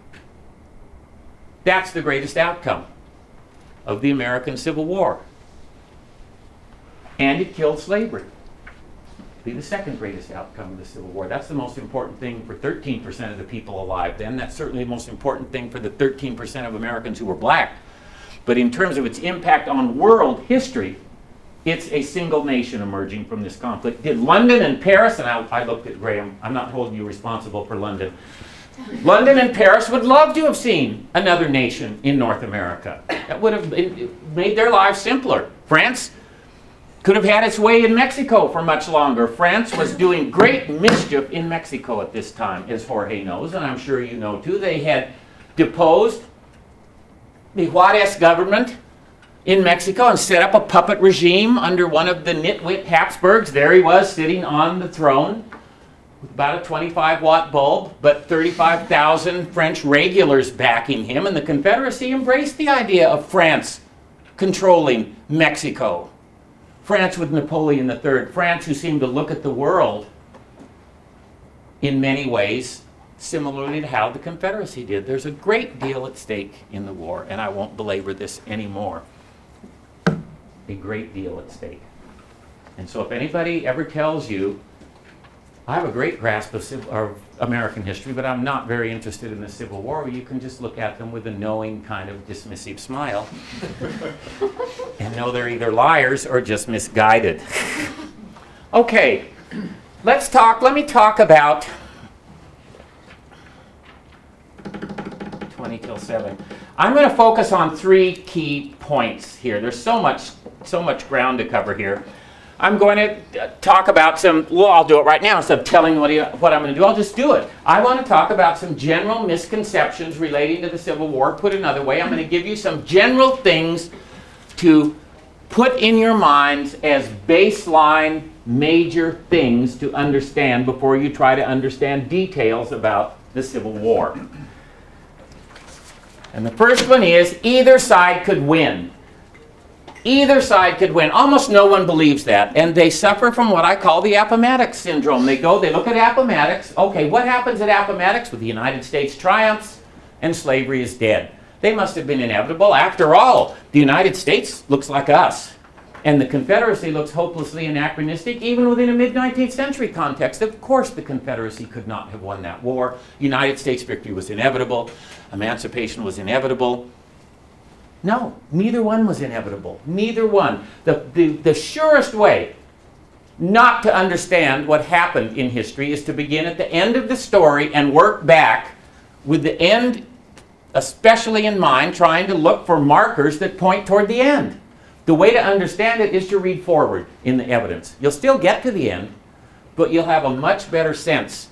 That's the greatest outcome of the American Civil War. And it killed slavery. Be the second greatest outcome of the Civil War. That's the most important thing for 13% of the people alive then. That's certainly the most important thing for the 13% of Americans who were black. But in terms of its impact on world history, it's a single nation emerging from this conflict. Did London and Paris, and I looked at Graham, I'm not holding you responsible for London. London and Paris would love to have seen another nation in North America. That would have made their lives simpler. France could have had its way in Mexico for much longer. France was doing great mischief in Mexico at this time, as Jorge knows, and I'm sure you know too. They had deposed the Juarez government in Mexico and set up a puppet regime under one of the nitwit Habsburgs. There he was sitting on the throne with about a 25-watt bulb, but 35,000 French regulars backing him, and the Confederacy embraced the idea of France controlling Mexico. France with Napoleon III, France who seemed to look at the world in many ways similarly to how the Confederacy did. There's a great deal at stake in the war, and I won't belabor this anymore. A great deal at stake. And so if anybody ever tells you, I have a great grasp of American history, but I'm not very interested in the Civil War, you can just look at them with a knowing kind of dismissive smile and know they're either liars or just misguided. Okay, let me talk about 20 till 7. I'm going to focus on 3 key points here. There's so much ground to cover here. I'm going to talk about some, well, I'll do it right now instead of telling what I'm going to do. I'll just do it. I want to talk about some general misconceptions relating to the Civil War. Put another way, I'm going to give you some general things to put in your minds as baseline major things to understand before you try to understand details about the Civil War. And the first one is either side could win. Either side could win. Almost no one believes that. And they suffer from what I call the Appomattox syndrome. They look at Appomattox. Okay, what happens at Appomattox? Well, the United States triumphs and slavery is dead. They must have been inevitable. After all, the United States looks like us. And the Confederacy looks hopelessly anachronistic, even within a mid-19th century context. Of course the Confederacy could not have won that war. United States victory was inevitable. Emancipation was inevitable. No, neither one was inevitable. Neither one. The surest way not to understand what happened in history is to begin at the end of the story and work back with the end especially in mind, trying to look for markers that point toward the end. The way to understand it is to read forward in the evidence. You'll still get to the end, but you'll have a much better sense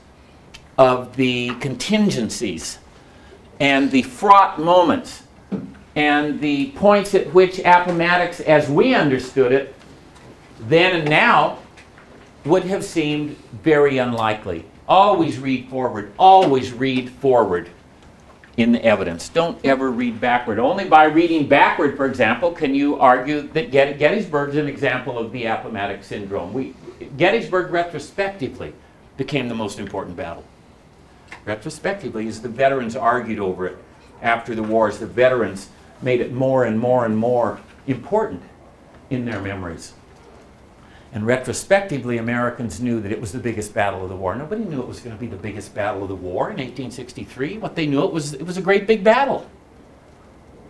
of the contingencies and the fraught moments and the points at which Appomattox, as we understood it, then and now, would have seemed very unlikely. Always read forward. Always read forward in the evidence. Don't ever read backward. Only by reading backward, for example, can you argue that Gettysburg is an example of the Appomattox syndrome. Gettysburg retrospectively became the most important battle. Retrospectively, as the veterans argued over it after the wars, the veterans made it more and more and more important in their memories. And retrospectively, Americans knew that it was the biggest battle of the war. Nobody knew it was going to be the biggest battle of the war in 1863. What they knew, it was a great big battle.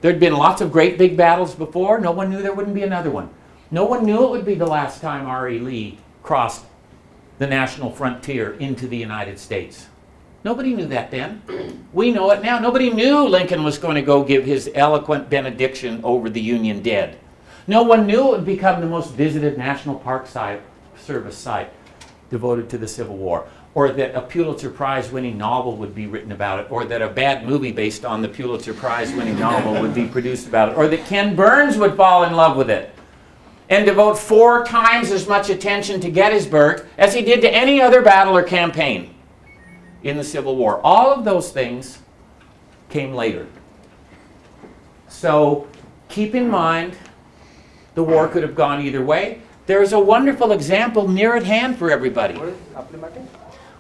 There'd been lots of great big battles before. No one knew there wouldn't be another one. No one knew it would be the last time R.E. Lee crossed the national frontier into the United States. Nobody knew that then. We know it now. Nobody knew Lincoln was going to go give his eloquent benediction over the Union dead. No one knew it would become the most visited National Park Service site devoted to the Civil War, or that a Pulitzer Prize-winning novel would be written about it, or that a bad movie based on the Pulitzer Prize-winning novel would be produced about it, or that Ken Burns would fall in love with it and devote 4 times as much attention to Gettysburg as he did to any other battle or campaign in the Civil War. All of those things came later. So keep in mind, the war could have gone either way. There is a wonderful example near at hand for everybody. What is Appomattox?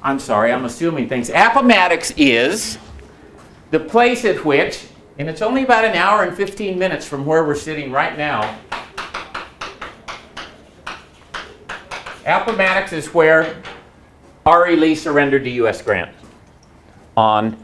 I'm sorry, I'm assuming things. Appomattox is the place at which, and it's only about an hour and 15 minutes from where we're sitting right now. Appomattox is where R.E. Lee surrendered to U.S. Grant on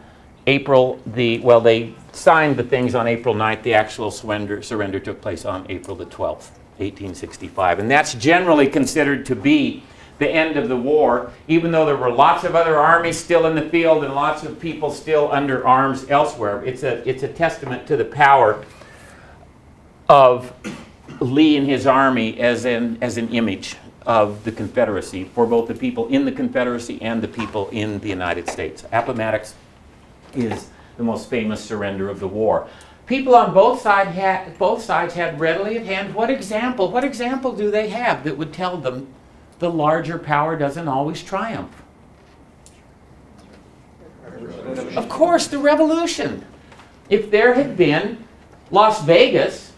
they signed the things on April 9th. The actual surrender took place on April the 12th. 1865. And that's generally considered to be the end of the war, even though there were lots of other armies still in the field and lots of people still under arms elsewhere. It's a testament to the power of Lee and his army as an image of the Confederacy for both the people in the Confederacy and the people in the United States. Appomattox is the most famous surrender of the war. People on both sides had readily at hand what example do they have that would tell them the larger power doesn't always triumph? Of course, the Revolution. If there had been Las Vegas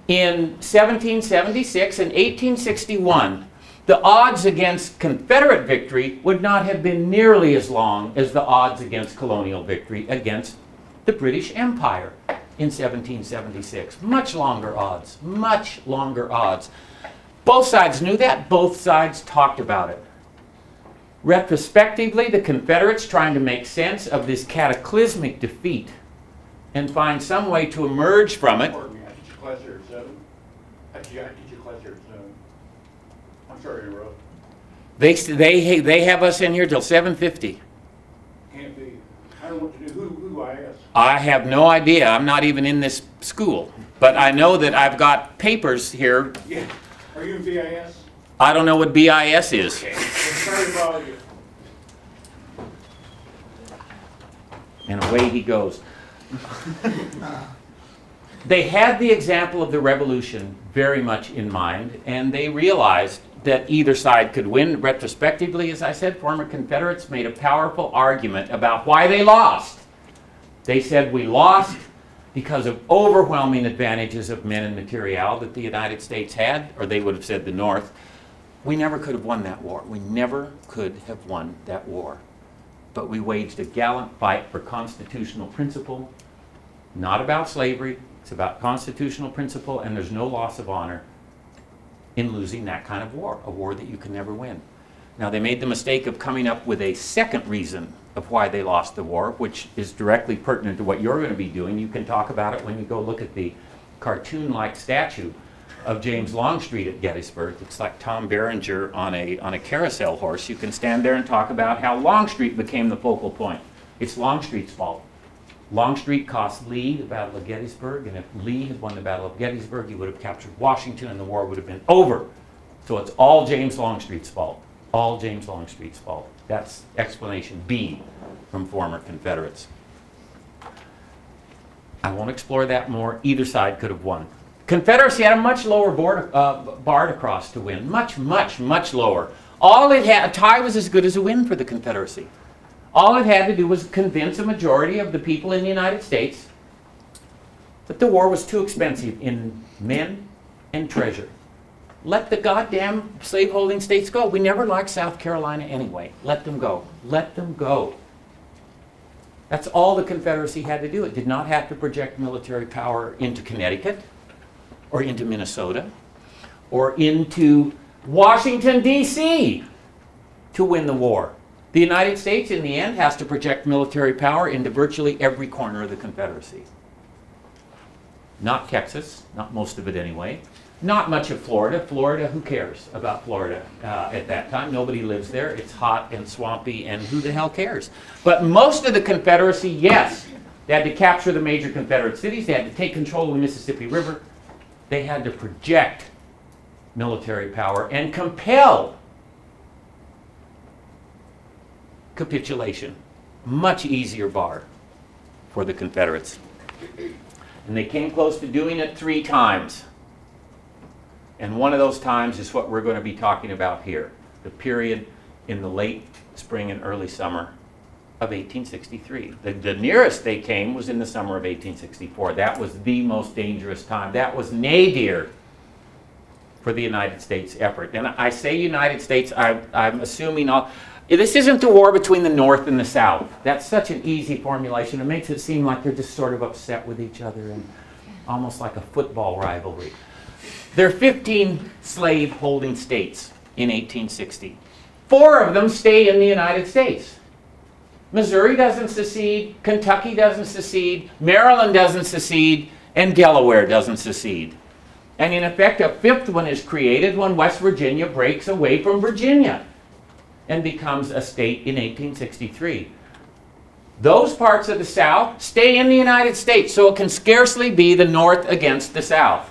in 1776 and 1861, the odds against Confederate victory would not have been nearly as long as the odds against colonial victory against the British Empire in 1776. Much longer odds, much longer odds. Both sides knew that, both sides talked about it. Retrospectively, the Confederates, trying to make sense of this cataclysmic defeat and find some way to emerge from it. Pardon me, I teach a class here at 7. I teach a class here at 7. I'm sorry to interrupt. They have us in here till 7:50. Can't be. I don't know what to do. Who do I ask? I have no idea. I'm not even in this school. But I know that I've got papers here. Yeah. Are you in BIS? I don't know what BIS is. Okay. Sorry to bother you. And away he goes. They had the example of the Revolution very much in mind, and they realized that either side could win. Retrospectively, as I said, former Confederates made a powerful argument about why they lost. They said, we lost because of overwhelming advantages of men and material that the United States had, or they would have said the North. We never could have won that war. We never could have won that war. But we waged a gallant fight for constitutional principle, not about slavery. It's about constitutional principle, and there's no loss of honor in losing that kind of war, a war that you can never win. Now, they made the mistake of coming up with a second reason of why they lost the war, which is directly pertinent to what you're going to be doing. You can talk about it when you go look at the cartoon-like statue of James Longstreet at Gettysburg. It's like Tom Berenger on a carousel horse. You can stand there and talk about how Longstreet became the focal point. It's Longstreet's fault. Longstreet cost Lee the Battle of Gettysburg, and if Lee had won the Battle of Gettysburg, he would have captured Washington and the war would have been over. So it's all James Longstreet's fault. All James Longstreet's fault. That's explanation B from former Confederates. I won't explore that more. Either side could have won. Confederacy had a much lower bar to cross to win. Much, much, much lower. All it had, a tie was as good as a win for the Confederacy. All it had to do was convince a majority of the people in the United States that the war was too expensive in men and treasure. Let the goddamn slaveholding states go. We never liked South Carolina anyway. Let them go. Let them go. That's all the Confederacy had to do. It did not have to project military power into Connecticut or into Minnesota or into Washington, D.C. to win the war. The United States, in the end, has to project military power into virtually every corner of the Confederacy. Not Texas, not most of it anyway. Not much of Florida. Florida, who cares about Florida at that time? Nobody lives there. It's hot and swampy, and who the hell cares? But most of the Confederacy, yes. They had to capture the major Confederate cities. They had to take control of the Mississippi River. They had to project military power and compel capitulation. Much easier bar for the Confederates. And they came close to doing it 3 times. And one of those times is what we're going to be talking about here. The period in the late spring and early summer of 1863. The nearest they came was in the summer of 1864. That was the most dangerous time. That was nadir for the United States effort. And I say United States, I'm assuming all... This isn't the war between the North and the South. That's such an easy formulation. It makes it seem like they're just sort of upset with each other and almost like a football rivalry. There are 15 slave-holding states in 1860. 4 of them stay in the United States. Missouri doesn't secede, Kentucky doesn't secede, Maryland doesn't secede, and Delaware doesn't secede. And in effect, a fifth one is created when West Virginia breaks away from Virginia and becomes a state in 1863. Those parts of the South stay in the United States, so it can scarcely be the North against the South.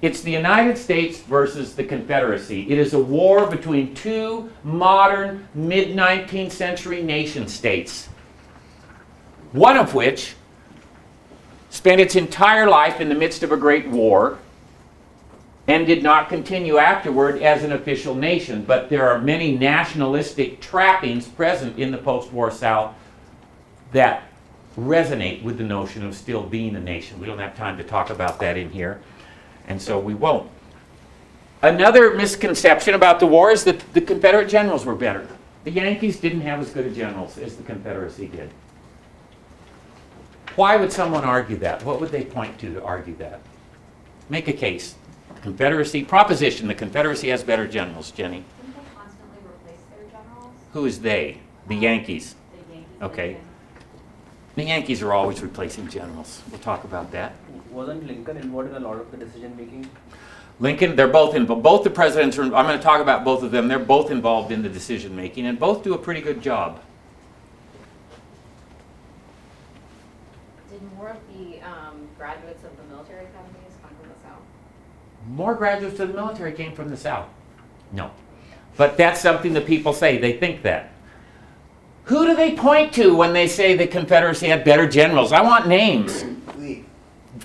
It's the United States versus the Confederacy. It is a war between two modern mid-19th century nation states, one of which spent its entire life in the midst of a great war and did not continue afterward as an official nation. But there are many nationalistic trappings present in the post-war South that resonate with the notion of still being a nation. We don't have time to talk about that in here, and so we won't. Another misconception about the war is that the Confederate generals were better. The Yankees didn't have as good a generals as the Confederacy did. Why would someone argue that? What would they point to argue that? Make a case. Confederacy, proposition, the Confederacy has better generals. Jenny? Didn't they constantly replace their generals? Who is they? The Yankees. The Yankees. Okay. The Yankees are always replacing generals. We'll talk about that. Wasn't Lincoln involved in a lot of the decision making? Lincoln, they're both involved. Both the presidents are, I'm going to talk about both of them. They're both involved in the decision making and both do a pretty good job. Did more of the graduates of the military academies come from the South? More graduates of the military came from the South. No. But that's something that people say. They think that. Who do they point to when they say the Confederacy had better generals? I want names.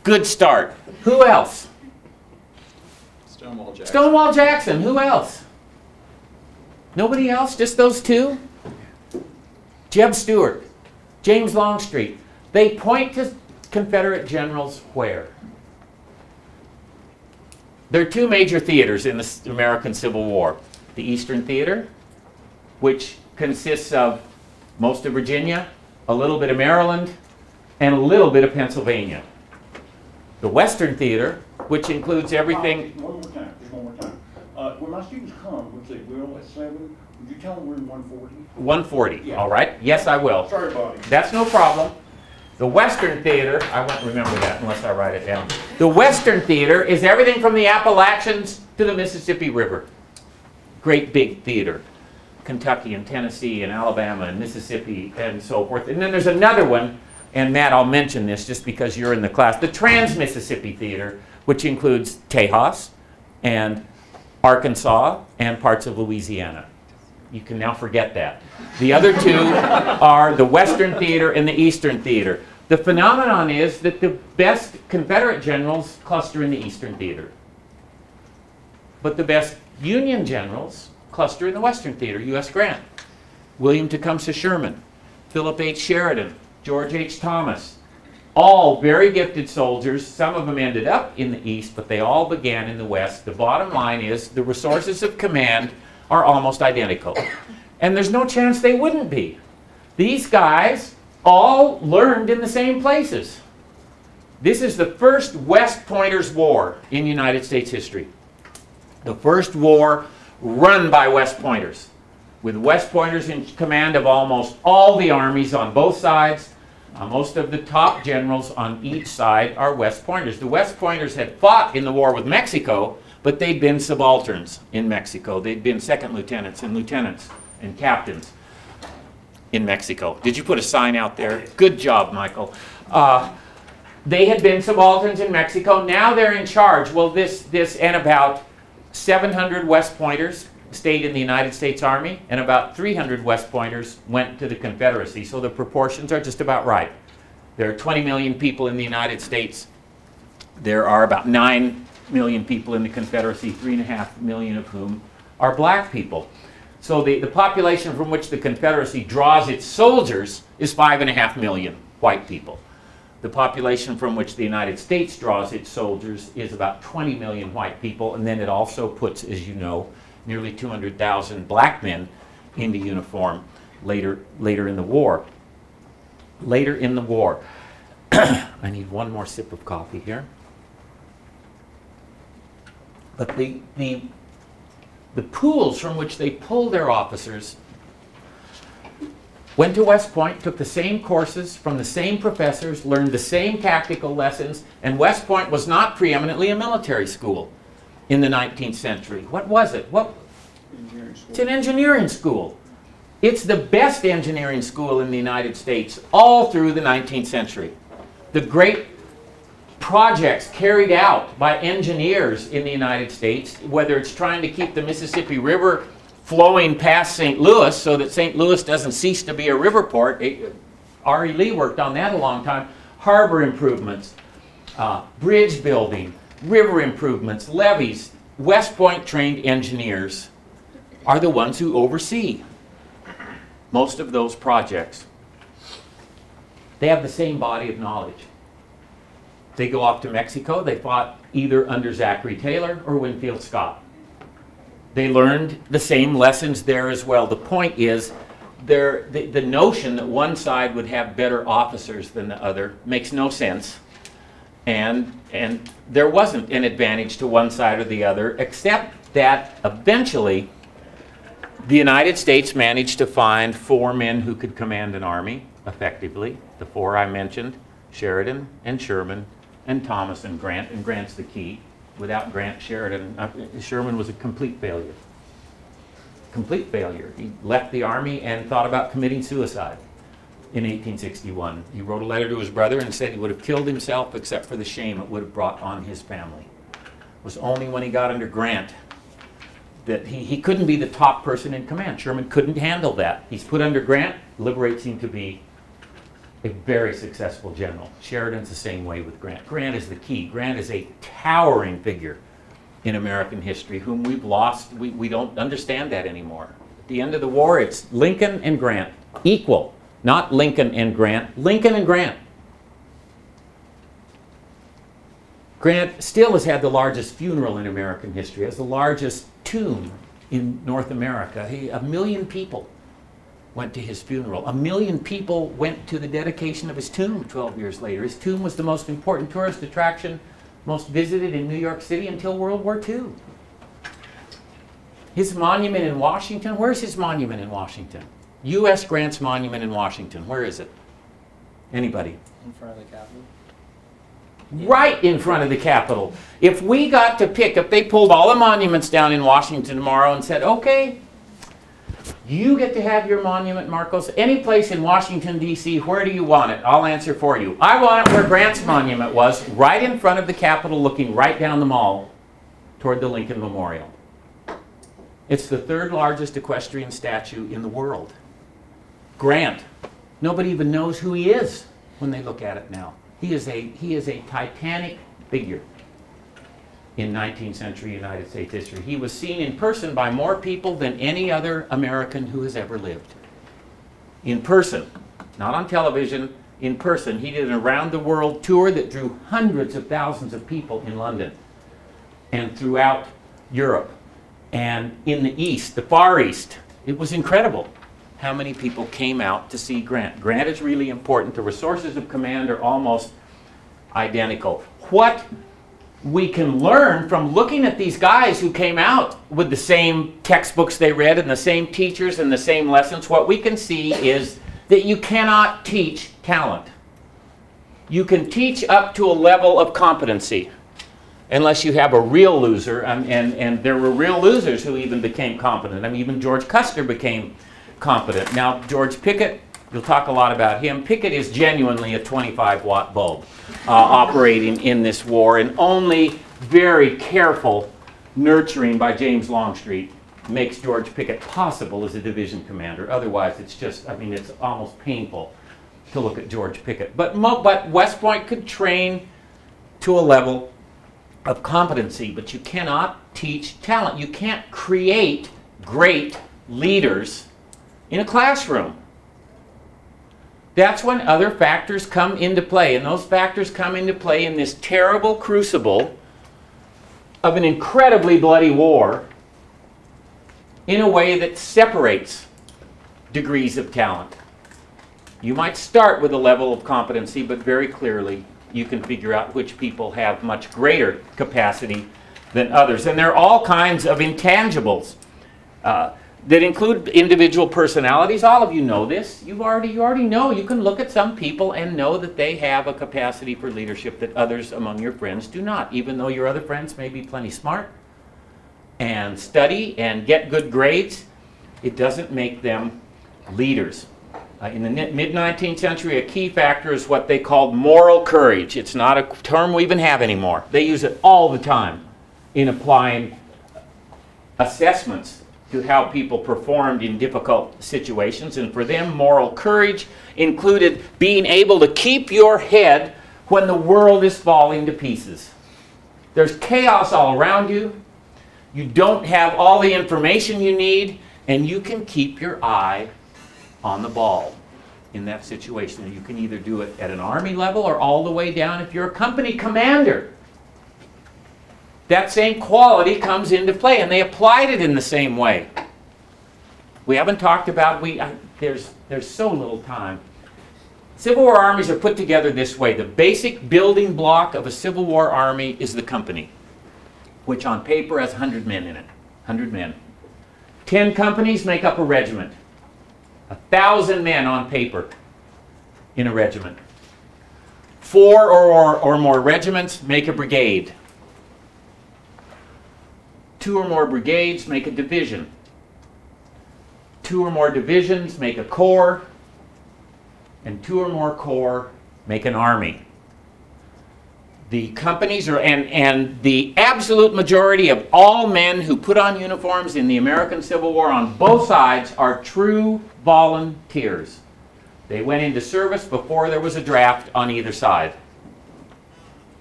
Good start. Who else? Stonewall Jackson. Stonewall Jackson. Who else? Nobody else? Just those two? Jeb Stuart. James Longstreet. They point to Confederate generals where? There are two major theaters in the American Civil War. The Eastern Theater, which consists of most of Virginia, a little bit of Maryland, and a little bit of Pennsylvania. The Western Theater, which includes everything. One more time, just one more time. When my students come, which they will at 7, would you tell them we're in 140? 140, Yeah. all right? Yes, I will. Sorry, Bobby. That's no problem. The Western Theater, I won't remember that unless I write it down. The Western Theater is everything from the Appalachians to the Mississippi River. Great big theater. Kentucky and Tennessee and Alabama and Mississippi and so forth. And then there's another one, and Matt, I'll mention this just because you're in the class, the Trans-Mississippi Theater, which includes Tejas and Arkansas and parts of Louisiana. You can now forget that. The other two are the Western Theater and the Eastern Theater. The phenomenon is that the best Confederate generals cluster in the Eastern Theater. But the best Union generals cluster in the Western Theater. U.S. Grant, William Tecumseh Sherman, Philip H. Sheridan, George H. Thomas. All very gifted soldiers. Some of them ended up in the East, but they all began in the West. The bottom line is the resources of command are almost identical. And there's no chance they wouldn't be. These guys all learned in the same places. This is the first West Pointers War in United States history. The first war run by West Pointers, with West Pointers in command of almost all the armies on both sides. Most of the top generals on each side are West Pointers. The West Pointers had fought in the war with Mexico, but they'd been subalterns in Mexico. They'd been second lieutenants and captains in Mexico. Did you put a sign out there? Good job, Michael. They had been subalterns in Mexico. Now they're in charge. Well, this and about 700 West Pointers stayed in the United States Army, and about 300 West Pointers went to the Confederacy. So the proportions are just about right. There are 20 million people in the United States. There are about 9 million people in the Confederacy, 3.5 million of whom are black people. So the population from which the Confederacy draws its soldiers is 5.5 million white people. The population from which the United States draws its soldiers is about 20 million white people, and then it also puts, as you know, nearly 200,000 black men into uniform later in the war. Later in the war. I need one more sip of coffee here. But the pools from which they pull their officers went to West Point, took the same courses from the same professors, learned the same tactical lessons, and West Point was not preeminently a military school in the 19th century. What was it? It's an engineering school. It's the best engineering school in the United States all through the 19th century. The great projects carried out by engineers in the United States, whether it's trying to keep the Mississippi River flowing past St. Louis so that St. Louis doesn't cease to be a river port. R.E. Lee worked on that a long time. Harbor improvements, bridge building, river improvements, levees. West Point trained engineers are the ones who oversee most of those projects. They have the same body of knowledge. They go off to Mexico, they fought either under Zachary Taylor or Winfield Scott. They learned the same lessons there as well. The point is, the notion that one side would have better officers than the other makes no sense. And there wasn't an advantage to one side or the other, except that eventually the United States managed to find 4 men who could command an army effectively. The 4 I mentioned, Sheridan and Sherman and Thomas and Grant's the key. Without Grant, Sherman was a complete failure. Complete failure. He left the army and thought about committing suicide in 1861. He wrote a letter to his brother and said he would have killed himself except for the shame it would have brought on his family. It was only when he got under Grant that he couldn't be the top person in command. Sherman couldn't handle that. He's put under Grant, liberates him to be a very successful general. Sheridan's the same way with Grant. Grant is the key. Grant is a towering figure in American history whom we've lost. We don't understand that anymore. At the end of the war, it's Lincoln and Grant. Equal. Not Lincoln and Grant. Lincoln and Grant. Grant still has had the largest funeral in American history, has the largest tomb in North America. 1 million people went to his funeral. 1 million people went to the dedication of his tomb 12 years later. His tomb was the most important tourist attraction, most visited in New York City until World War II. His monument in Washington, where's his monument in Washington? U.S. Grant's monument in Washington, where is it? Anybody? In front of the Capitol. Right in front of the Capitol. If we got to pick, if they pulled all the monuments down in Washington tomorrow and said, okay, you get to have your monument, Marcos, any place in Washington, D.C., where do you want it? I'll answer for you. I want it where Grant's monument was, right in front of the Capitol, looking right down the mall toward the Lincoln Memorial. It's the 3rd largest equestrian statue in the world. Grant, nobody even knows who he is when they look at it now. He is a titanic figure in 19th century United States history. He was seen in person by more people than any other American who has ever lived. In person, not on television, in person. He did an around-the-world tour that drew hundreds of thousands of people in London and throughout Europe and in the East, the Far East. It was incredible how many people came out to see Grant. Grant is really important. The resources of command are almost identical. What we can learn from looking at these guys who came out with the same textbooks they read and the same teachers and the same lessons, what we can see is that you cannot teach talent. You can teach up to a level of competency unless you have a real loser, and there were real losers who even became competent. I mean, even George Custer became competent. Now, George Pickett, you'll talk a lot about him. Pickett is genuinely a 25-watt bulb operating in this war, and only very careful nurturing by James Longstreet makes George Pickett possible as a division commander. Otherwise, it's just, I mean, it's almost painful to look at George Pickett. But West Point could train to a level of competency, but you cannot teach talent. You can't create great leaders in a classroom. That's when other factors come into play, and those factors come into play in this terrible crucible of an incredibly bloody war in a way that separates degrees of talent. You might start with a level of competency, but very clearly you can figure out which people have much greater capacity than others. And there are all kinds of intangibles. that include individual personalities. All of you know this. You already know. You can look at some people and know that they have a capacity for leadership that others among your friends do not, even though your other friends may be plenty smart and study and get good grades. It doesn't make them leaders. In the mid-19th century, a key factor is what they called moral courage. It's not a term we even have anymore. They use it all the time in applying assessments to how people performed in difficult situations. And for them, moral courage included being able to keep your head when the world is falling to pieces. There's chaos all around you. You don't have all the information you need, and you can keep your eye on the ball in that situation. And you can either do it at an army level or all the way down if you're a company commander. That same quality comes into play, and they applied it in the same way. We haven't talked about, there's so little time. Civil War armies are put together this way. The basic building block of a Civil War army is the company, which on paper has 100 men in it. 100 men. 10 companies make up a regiment. 1,000 men on paper in a regiment. 4 or more regiments make a brigade. 2 or more brigades make a division. 2 or more divisions make a corps. And 2 or more corps make an army. The companies are, and the absolute majority of all men who put on uniforms in the American Civil War on both sides are true volunteers. They went into service before there was a draft on either side.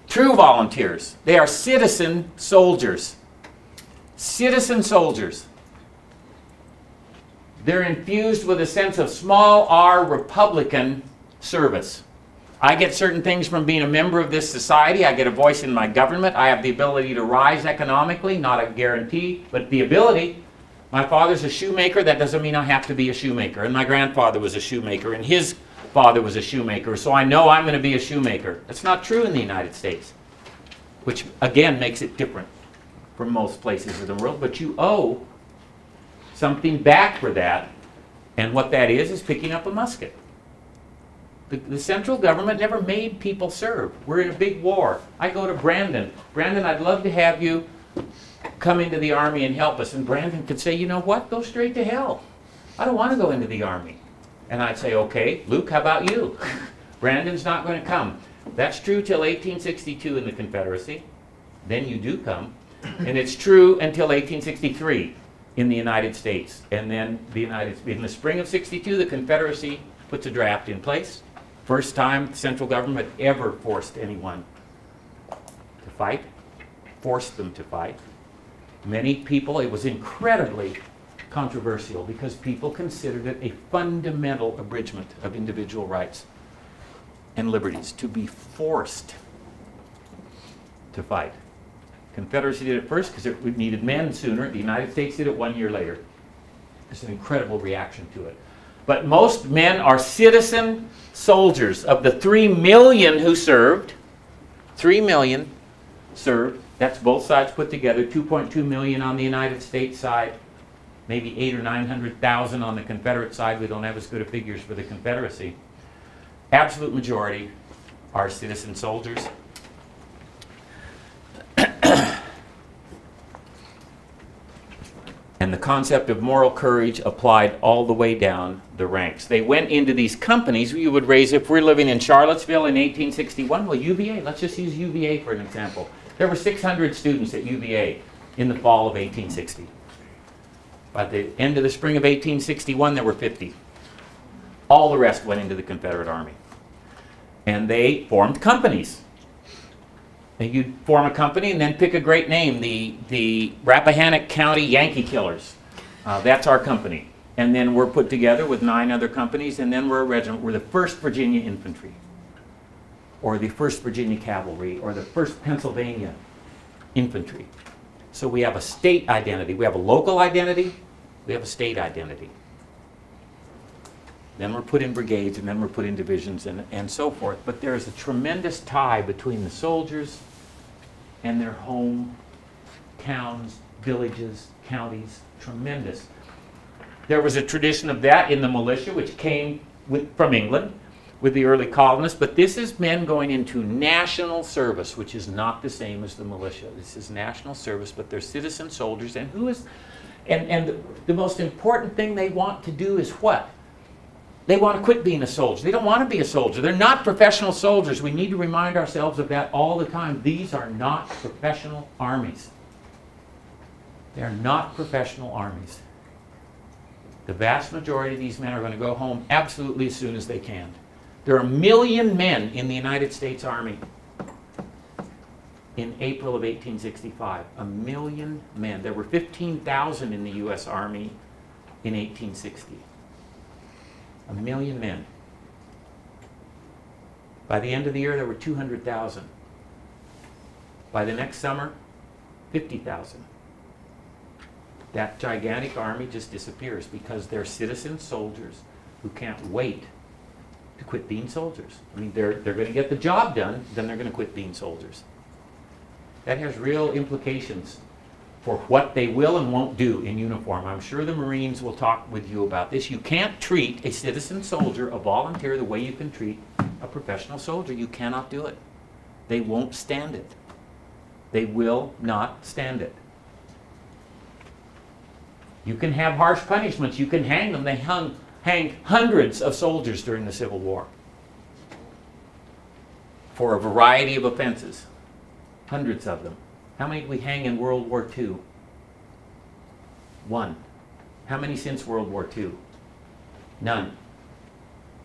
True volunteers. They are citizen soldiers. Citizen soldiers. They're infused with a sense of small r Republican service. I get certain things from being a member of this society. I get a voice in my government. I have the ability to rise economically, not a guarantee, but the ability. My father's a shoemaker. That doesn't mean I have to be a shoemaker. And my grandfather was a shoemaker, and his father was a shoemaker. So I know I'm going to be a shoemaker. That's not true in the United States, which again makes it different from most places in the world. But you owe something back for that, and what that is picking up a musket. The central government never made people serve. We're in a big war. I go to Brandon. Brandon, I'd love to have you come into the Army and help us. And Brandon could say, you know what? Go straight to hell. I don't want to go into the Army. And I'd say, okay, Luke, how about you? Brandon's not going to come. That's true till 1862 in the Confederacy. Then you do come. And it's true until 1863 in the United States. And then in the spring of 62, the Confederacy puts a draft in place. First time the central government ever forced anyone to fight, forced them to fight. Many people, it was incredibly controversial because people considered it a fundamental abridgment of individual rights and liberties to be forced to fight. Confederacy did it first because it needed men sooner. The United States did it 1 year later. There's an incredible reaction to it. But most men are citizen soldiers. Of the 3 million who served, 3 million served. That's both sides put together. 2.2 million on the United States side. Maybe 800,000 or 900,000 on the Confederate side. We don't have as good of figures for the Confederacy. Absolute majority are citizen soldiers. And the concept of moral courage applied all the way down the ranks. They went into these companies. You would raise, if we're living in Charlottesville in 1861, well, UVA, let's just use UVA for an example. There were 600 students at UVA in the fall of 1860. By the end of the spring of 1861, there were 50. All the rest went into the Confederate Army. And they formed companies. And you'd form a company and then pick a great name, the Rappahannock County Yankee Killers. That's our company. And then we're put together with 9 other companies, and then we're a regiment. We're the 1st Virginia Infantry, or the 1st Virginia Cavalry, or the 1st Pennsylvania Infantry. So we have a state identity. We have a local identity. We have a state identity. Then we're put in brigades, and then we're put in divisions, and so forth. But there's a tremendous tie between the soldiers and their home towns, villages, counties. Tremendous. There was a tradition of that in the militia, which came from England with the early colonists, but this is men going into national service, which is not the same as the militia. This is national service, but they're citizen soldiers, and the most important thing they want to do is what? They want to quit being a soldier. They don't want to be a soldier. They're not professional soldiers. We need to remind ourselves of that all the time. These are not professional armies. They are not professional armies. The vast majority of these men are going to go home absolutely as soon as they can. There are 1 million men in the United States Army in April of 1865. 1 million men. There were 15,000 in the U.S. Army in 1860. 1 million men. By the end of the year, there were 200,000. By the next summer, 50,000. That gigantic army just disappears because they're citizen soldiers who can't wait to quit being soldiers. I mean, they're going to get the job done, then they're going to quit being soldiers. That has real implications for what they will and won't do in uniform. I'm sure the Marines will talk with you about this. You can't treat a citizen soldier, a volunteer, the way you can treat a professional soldier. You cannot do it. They won't stand it. They will not stand it. You can have harsh punishments. You can hang them. They hanged hundreds of soldiers during the Civil War for a variety of offenses. Hundreds of them. How many did we hang in World War II? 1. How many since World War II? None.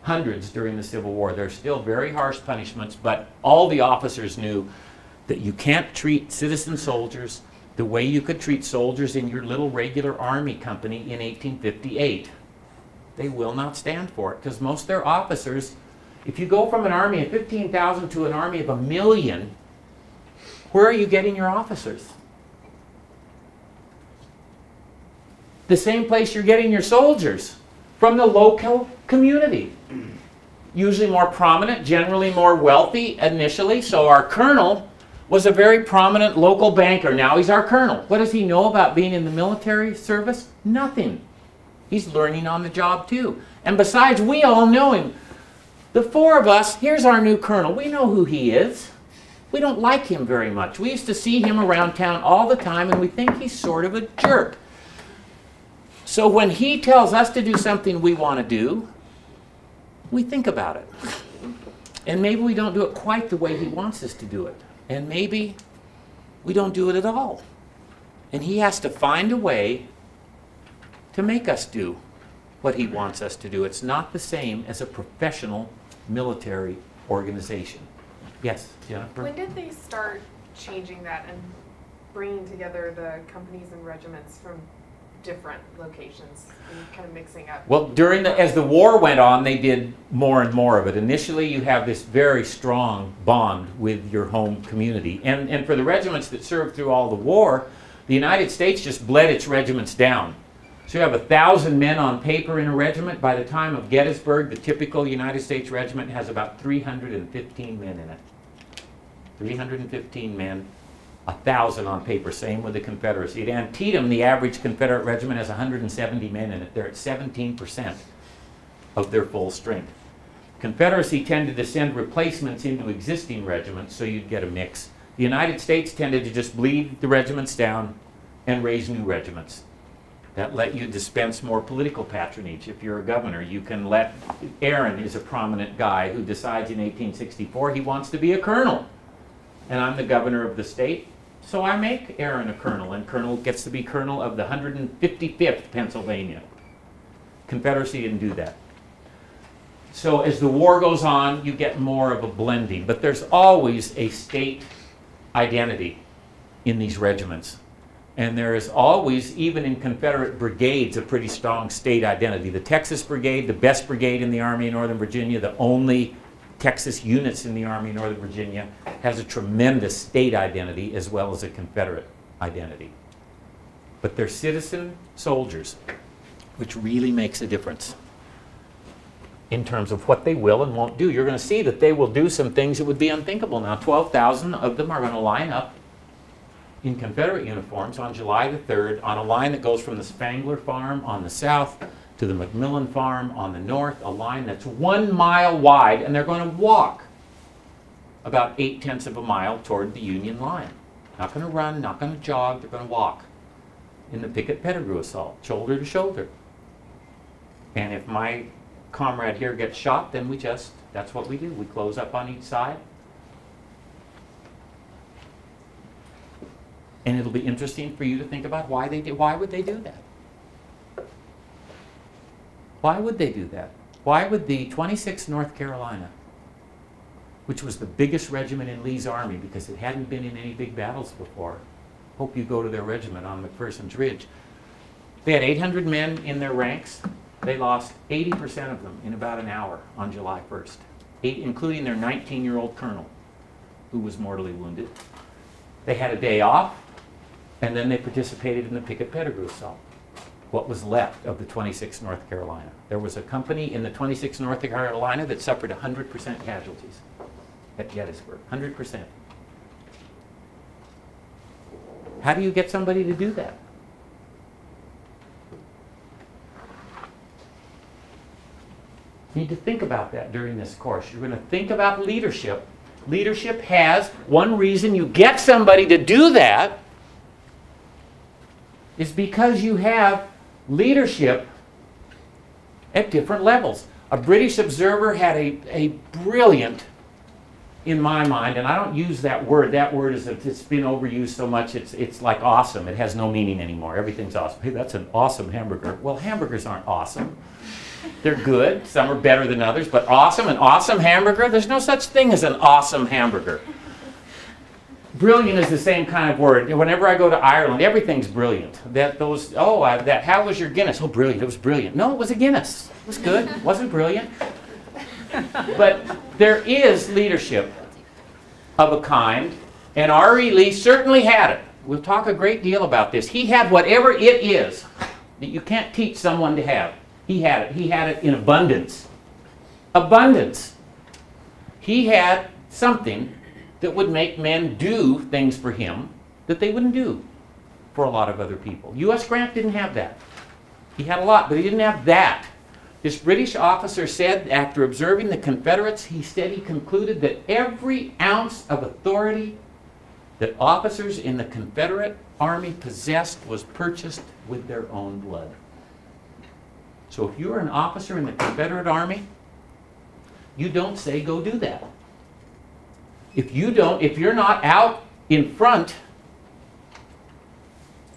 Hundreds during the Civil War. They're still very harsh punishments, but all the officers knew that you can't treat citizen soldiers the way you could treat soldiers in your little regular army company in 1858. They will not stand for it, because most of their officers, if you go from an army of 15,000 to an army of 1 million, where are you getting your officers? The same place you're getting your soldiers, from the local community. Usually more prominent, generally more wealthy initially. So our colonel was a very prominent local banker. Now he's our colonel. What does he know about being in the military service? Nothing. He's learning on the job too. And besides, we all know him. The 4 of us, here's our new colonel. We know who he is. We don't like him very much. We used to see him around town all the time, and we think he's sort of a jerk. So when he tells us to do something we want to do, we think about it. And maybe we don't do it quite the way he wants us to do it. And maybe we don't do it at all. And he has to find a way to make us do what he wants us to do. It's not the same as a professional military organization. Yes, Jennifer? When did they start changing that and bringing together the companies and regiments from different locations and kind of mixing up? Well, as the war went on, they did more and more of it. Initially, you have this very strong bond with your home community. And for the regiments that served through all the war, the United States just bled its regiments down. So you have 1,000 men on paper in a regiment. By the time of Gettysburg, the typical United States regiment has about 315 men in it. 315 men, 1,000 on paper. Same with the Confederacy. At Antietam, the average Confederate regiment has 170 men in it. They're at 17% of their full strength. Confederacy tended to send replacements into existing regiments, so you'd get a mix. The United States tended to just bleed the regiments down and raise new regiments. That let you dispense more political patronage. If you're a governor, you can let... Aaron is a prominent guy who decides in 1864 he wants to be a colonel. And I'm the governor of the state, so I make Aaron a colonel, and colonel gets to be colonel of the 155th Pennsylvania. Confederacy didn't do that. So as the war goes on, you get more of a blending. But there's always a state identity in these regiments. And there is always, even in Confederate brigades, a pretty strong state identity. The Texas Brigade, the best brigade in the Army of Northern Virginia, the only Texas units in the Army of Northern Virginia, has a tremendous state identity as well as a Confederate identity. But they're citizen soldiers, which really makes a difference in terms of what they will and won't do. You're going to see that they will do some things that would be unthinkable. Now, 12,000 of them are going to line up in Confederate uniforms on July the 3rd on a line that goes from the Spangler Farm on the south to the McMillan Farm on the north, a line that's 1 mile wide, and they're going to walk about 8/10 of a mile toward the Union line. Not going to run, not going to jog, they're going to walk in the Pickett-Pettigrew assault, shoulder to shoulder. And if my comrade here gets shot, then that's what we do. We close up on each side. And it'll be interesting for you to think about why would they do that? Why would they do that? Why would the 26th North Carolina, which was the biggest regiment in Lee's army because it hadn't been in any big battles before. Hope you go to their regiment on McPherson's Ridge. They had 800 men in their ranks. They lost 80% of them in about an hour on July 1st, including their 19-year-old colonel, who was mortally wounded. They had a day off, and then they participated in the Pickett-Pettigrew assault. What was left of the 26th North Carolina. There was a company in the 26th North Carolina that suffered 100% casualties at Gettysburg, 100%. How do you get somebody to do that? You need to think about that during this course. You're going to think about leadership. Leadership has, one reason you get somebody to do that is because you have leadership at different levels. A British observer had a brilliant, in my mind, and I don't use that word. That word it's been overused so much, it's like awesome. It has no meaning anymore. Everything's awesome. Hey, that's an awesome hamburger. Well, hamburgers aren't awesome. They're good. Some are better than others, but awesome, an awesome hamburger? There's no such thing as an awesome hamburger. Brilliant is the same kind of word. Whenever I go to Ireland, everything's brilliant. How was your Guinness? Oh, brilliant. It was brilliant. No, it was a Guinness. It was good. It wasn't brilliant. But there is leadership of a kind, and R.E. Lee certainly had it. We'll talk a great deal about this. He had whatever it is that you can't teach someone to have. He had it. He had it in abundance. Abundance. He had something that would make men do things for him that they wouldn't do for a lot of other people. U.S. Grant didn't have that. He had a lot, but he didn't have that. This British officer said, after observing the Confederates, he concluded that every ounce of authority that officers in the Confederate Army possessed was purchased with their own blood. So if you're an officer in the Confederate Army, you don't say, go do that. If you're not out in front,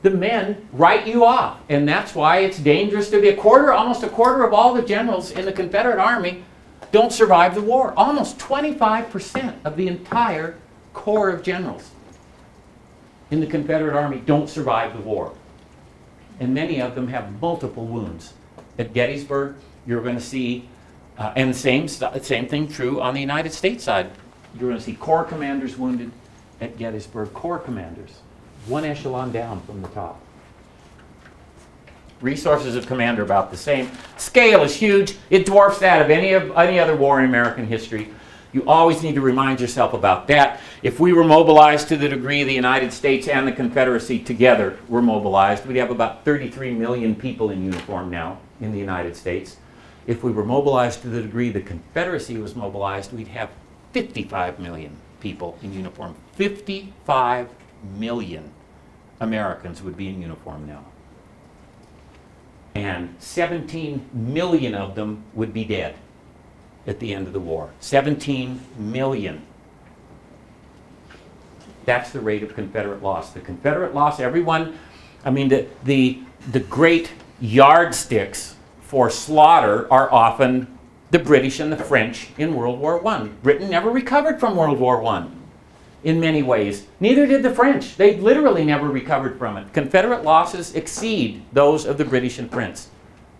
the men write you off. And that's why it's dangerous to be almost a quarter of all the generals in the Confederate Army don't survive the war. Almost 25% of the entire corps of generals in the Confederate Army don't survive the war. And many of them have multiple wounds. At Gettysburg, you're going to see, and same thing true on the United States side. You're going to see corps commanders wounded at Gettysburg. Corps commanders, one echelon down from the top. Resources of command are about the same. Scale is huge. It dwarfs that of any other war in American history. You always need to remind yourself about that. If we were mobilized to the degree the United States and the Confederacy together were mobilized, we'd have about 33 million people in uniform now in the United States. If we were mobilized to the degree the Confederacy was mobilized, we'd have 55 million people in uniform. 55 million Americans would be in uniform now. And 17 million of them would be dead at the end of the war. 17 million. That's the rate of Confederate loss. The Confederate loss, everyone, I mean, the great yardsticks for slaughter are often the British and the French in World War I. Britain never recovered from World War I in many ways. Neither did the French. They literally never recovered from it. Confederate losses exceed those of the British and French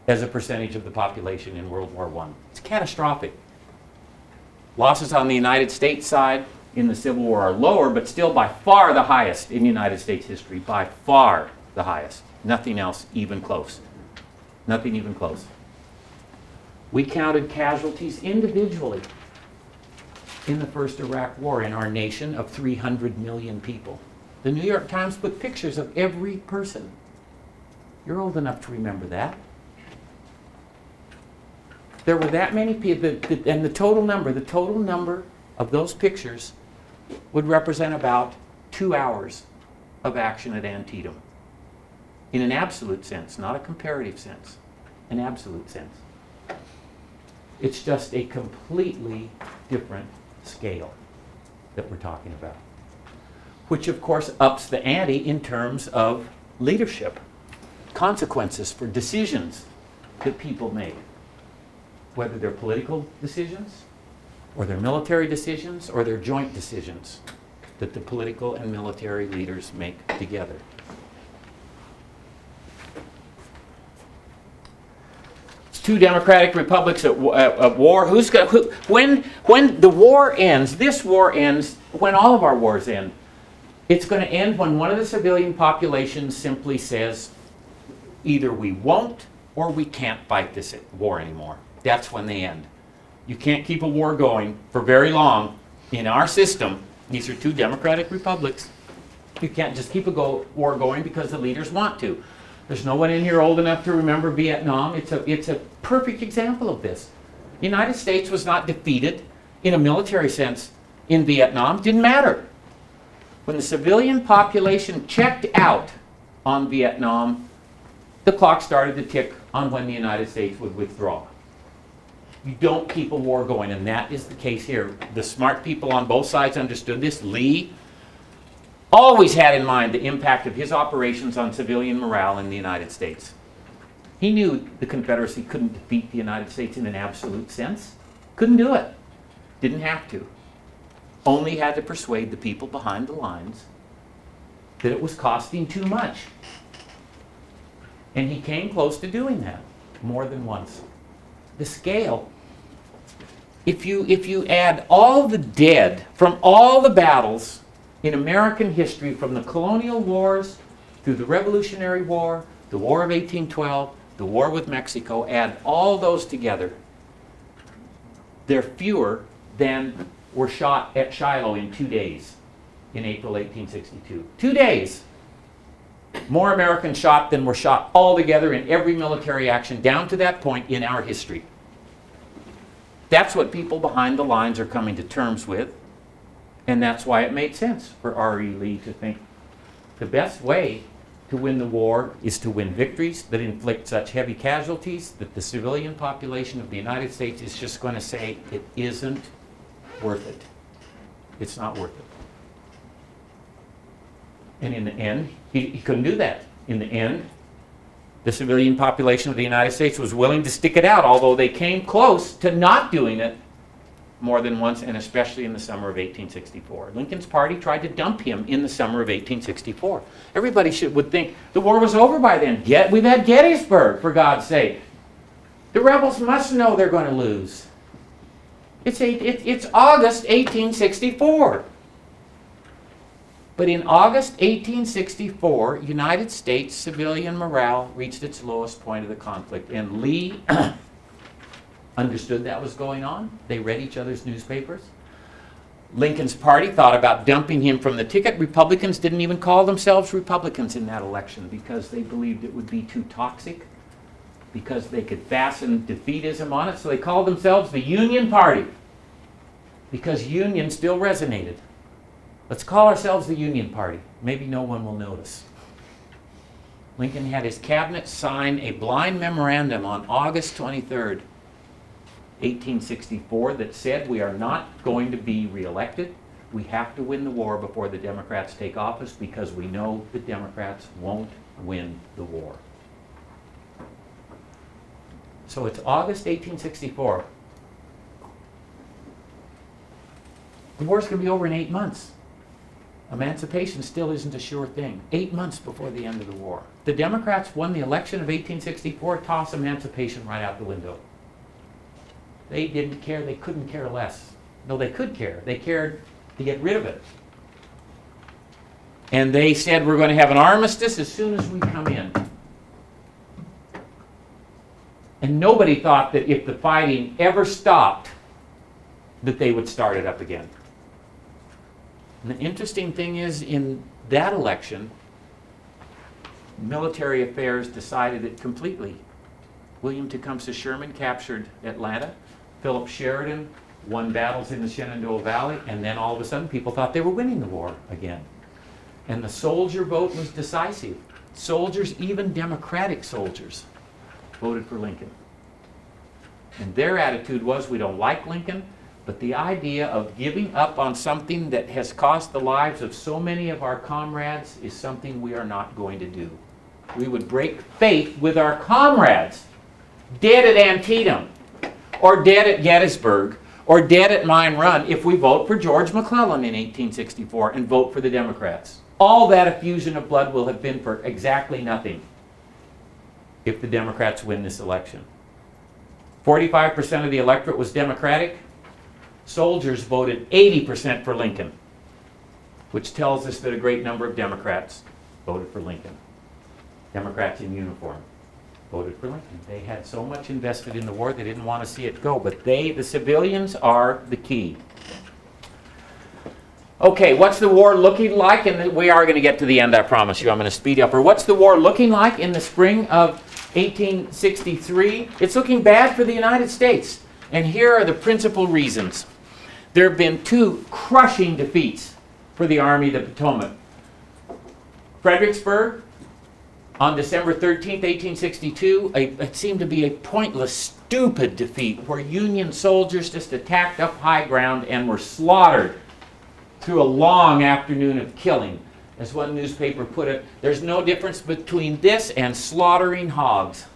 as a percentage of the population in World War I. It's catastrophic. Losses on the United States side in the Civil War are lower, but still by far the highest in United States history. By far the highest. Nothing else even close. Nothing even close. We counted casualties individually in the first Iraq War in our nation of 300 million people. The New York Times put pictures of every person. You're old enough to remember that. There were that many people, and the total number of those pictures would represent about 2 hours of action at Antietam. In an absolute sense, not a comparative sense, an absolute sense. It's just a completely different scale that we're talking about, which of course ups the ante in terms of leadership, consequences for decisions that people make, whether they're political decisions, or they're military decisions, or they're joint decisions that the political and military leaders make together. It's two democratic republics at war. When the war ends, this war ends when all of our wars end. It's going to end when one of the civilian populations simply says, either we won't or we can't fight this war anymore. That's when they end. You can't keep a war going for very long in our system. These are two democratic republics. You can't just keep a war going because the leaders want to. There's no one in here old enough to remember Vietnam. It's a perfect example of this. The United States was not defeated in a military sense in Vietnam. It didn't matter. When the civilian population checked out on Vietnam, the clock started to tick on when the United States would withdraw. You don't keep a war going, and that is the case here. The smart people on both sides understood this. Lee always had in mind the impact of his operations on civilian morale in the United States. He knew the Confederacy couldn't defeat the United States in an absolute sense. Couldn't do it. Didn't have to. Only had to persuade the people behind the lines that it was costing too much. And he came close to doing that more than once. The scale, if you add all the dead from all the battles in American history, from the colonial wars through the Revolutionary War, the War of 1812, the war with Mexico, add all those together, they're fewer than were shot at Shiloh in 2 days in April 1862. 2 days. More Americans shot than were shot altogether in every military action down to that point in our history. That's what people behind the lines are coming to terms with, and that's why it made sense for R.E. Lee to think the best way to win the war is to win victories that inflict such heavy casualties that the civilian population of the United States is just going to say it isn't worth it. It's not worth it. And in the end, he couldn't do that. In the end, the civilian population of the United States was willing to stick it out, although they came close to not doing it more than once, and especially in the summer of 1864. Lincoln's party tried to dump him in the summer of 1864. Everybody would think the war was over by then. We've had Gettysburg, for God's sake. The rebels must know they're going to lose. It's August 1864. But in August 1864, United States civilian morale reached its lowest point of the conflict, and Lee understood that was going on. They read each other's newspapers. Lincoln's party thought about dumping him from the ticket. Republicans didn't even call themselves Republicans in that election because they believed it would be too toxic, because they could fasten defeatism on it. So they called themselves the Union Party because Union still resonated. Let's call ourselves the Union Party. Maybe no one will notice. Lincoln had his cabinet sign a blind memorandum on August 23rd, 1864, that said we are not going to be reelected. We have to win the war before the Democrats take office because we know the Democrats won't win the war. So it's August 1864. The war's going to be over in 8 months. Emancipation still isn't a sure thing. 8 months before the end of the war. The Democrats won the election of 1864, toss emancipation right out the window. They didn't care, they couldn't care less. No, they could care. They cared to get rid of it. And they said we're going to have an armistice as soon as we come in. And nobody thought that if the fighting ever stopped, that they would start it up again. And the interesting thing is, in that election, military affairs decided it completely. William Tecumseh Sherman captured Atlanta. Philip Sheridan won battles in the Shenandoah Valley, and then all of a sudden people thought they were winning the war again. And the soldier vote was decisive. Soldiers, even Democratic soldiers, voted for Lincoln. And their attitude was, we don't like Lincoln, but the idea of giving up on something that has cost the lives of so many of our comrades is something we are not going to do. We would break faith with our comrades, dead at Antietam, or dead at Gettysburg, or dead at Mine Run, if we vote for George McClellan in 1864 and vote for the Democrats. All that effusion of blood will have been for exactly nothing if the Democrats win this election. 45% of the electorate was Democratic. Soldiers voted 80% for Lincoln, which tells us that a great number of Democrats voted for Lincoln. Democrats in uniform voted for Lincoln. They had so much invested in the war, they didn't want to see it go. But they, the civilians, are the key. Okay, what's the war looking like? And we are going to get to the end, I promise you. I'm going to speed up. Or what's the war looking like in the spring of 1863? It's looking bad for the United States. And here are the principal reasons. There have been two crushing defeats for the Army of the Potomac. Fredericksburg, on December 13th, 1862, it seemed to be a pointless, stupid defeat where Union soldiers just attacked up high ground and were slaughtered through a long afternoon of killing. As one newspaper put it, there's no difference between this and slaughtering hogs.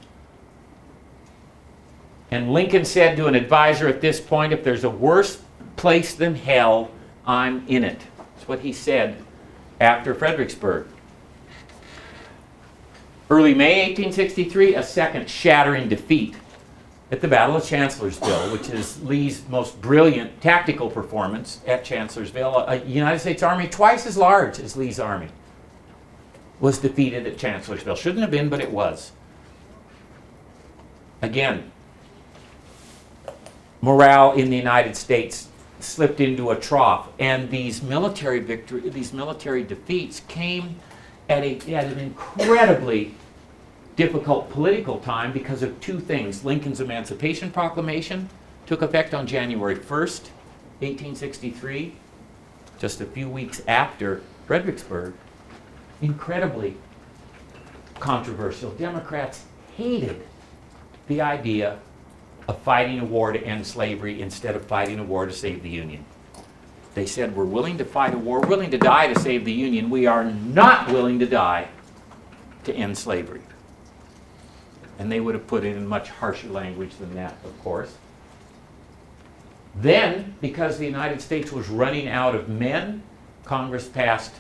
And Lincoln said to an advisor at this point, if there's a worse place than hell, I'm in it. That's what he said after Fredericksburg. Early May 1863, a second shattering defeat at the Battle of Chancellorsville, which is Lee's most brilliant tactical performance at Chancellorsville. A United States Army twice as large as Lee's army was defeated at Chancellorsville. Shouldn't have been, but it was. Again, morale in the United States slipped into a trough, and these military defeats came at an incredibly difficult political time because of two things. Lincoln's Emancipation Proclamation took effect on January 1st, 1863, just a few weeks after Fredericksburg. Incredibly controversial. Democrats hated the idea of fighting a war to end slavery instead of fighting a war to save the Union. They said, we're willing to fight a war, willing to die to save the Union. We are not willing to die to end slavery. And they would have put it in much harsher language than that, of course. Then, because the United States was running out of men, Congress passed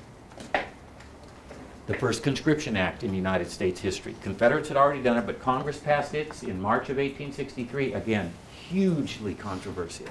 the first Conscription Act in United States history. Confederates had already done it, but Congress passed it in March of 1863. Again, hugely controversial.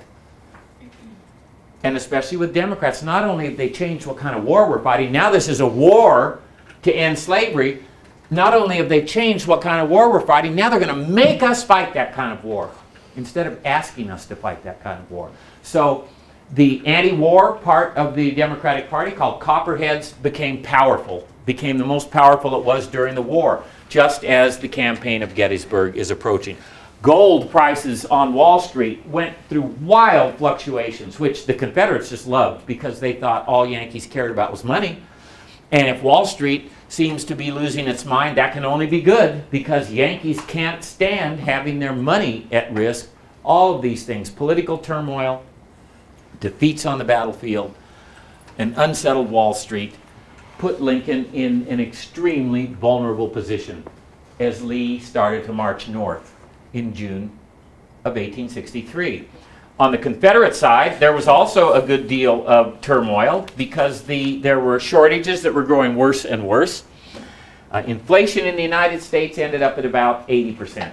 And especially with Democrats, not only have they changed what kind of war we're fighting, now this is a war to end slavery. Not only have they changed what kind of war we're fighting, now they're going to make us fight that kind of war instead of asking us to fight that kind of war. So the anti-war part of the Democratic Party, called Copperheads, became powerful, became the most powerful it was during the war, just as the campaign of Gettysburg is approaching. Gold prices on Wall Street went through wild fluctuations, which the Confederates just loved because they thought all Yankees cared about was money. And if Wall Street seems to be losing its mind, that can only be good because Yankees can't stand having their money at risk. All of these things, political turmoil, defeats on the battlefield, an unsettled Wall Street, put Lincoln in an extremely vulnerable position as Lee started to march north in June of 1863. On the Confederate side, there was also a good deal of turmoil because there were shortages that were growing worse and worse. Inflation in the United States ended up at about 80%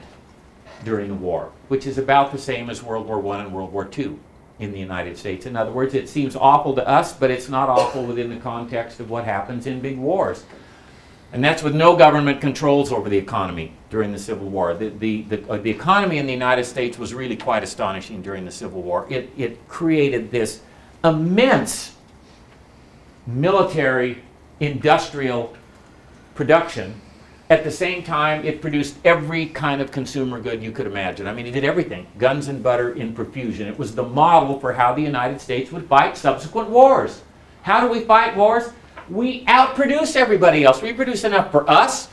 during the war, which is about the same as World War I and World War II in the United States. In other words, it seems awful to us, but it's not awful within the context of what happens in big wars. And that's with no government controls over the economy during the Civil War. The economy in the United States was really quite astonishing during the Civil War. It created this immense military industrial production. At the same time, it produced every kind of consumer good you could imagine. I mean, it did everything. Guns and butter in profusion. It was the model for how the United States would fight subsequent wars. How do we fight wars? We outproduce everybody else. We produce enough for us,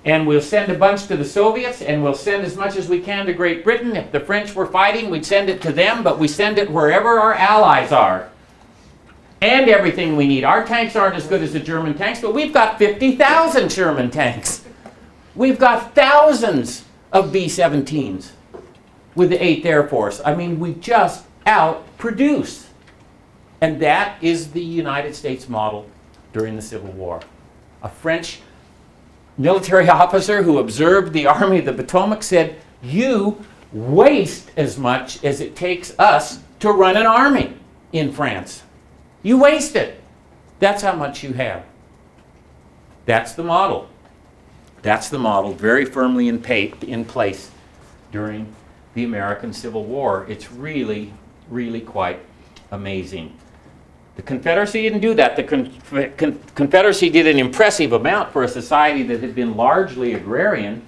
and we'll send a bunch to the Soviets, and we'll send as much as we can to Great Britain. If the French were fighting, we'd send it to them, but we send it wherever our allies are. And everything we need. Our tanks aren't as good as the German tanks, but we've got 50,000 German tanks. We've got thousands of B-17s with the 8th Air Force. I mean, we just outproduce. And that is the United States model during the Civil War. A French military officer who observed the Army of the Potomac said, "You waste as much as it takes us to run an army in France. You waste it. That's how much you have." That's the model. That's the model very firmly in place during the American Civil War. It's really, really quite amazing. The Confederacy didn't do that. The Confederacy did an impressive amount for a society that had been largely agrarian.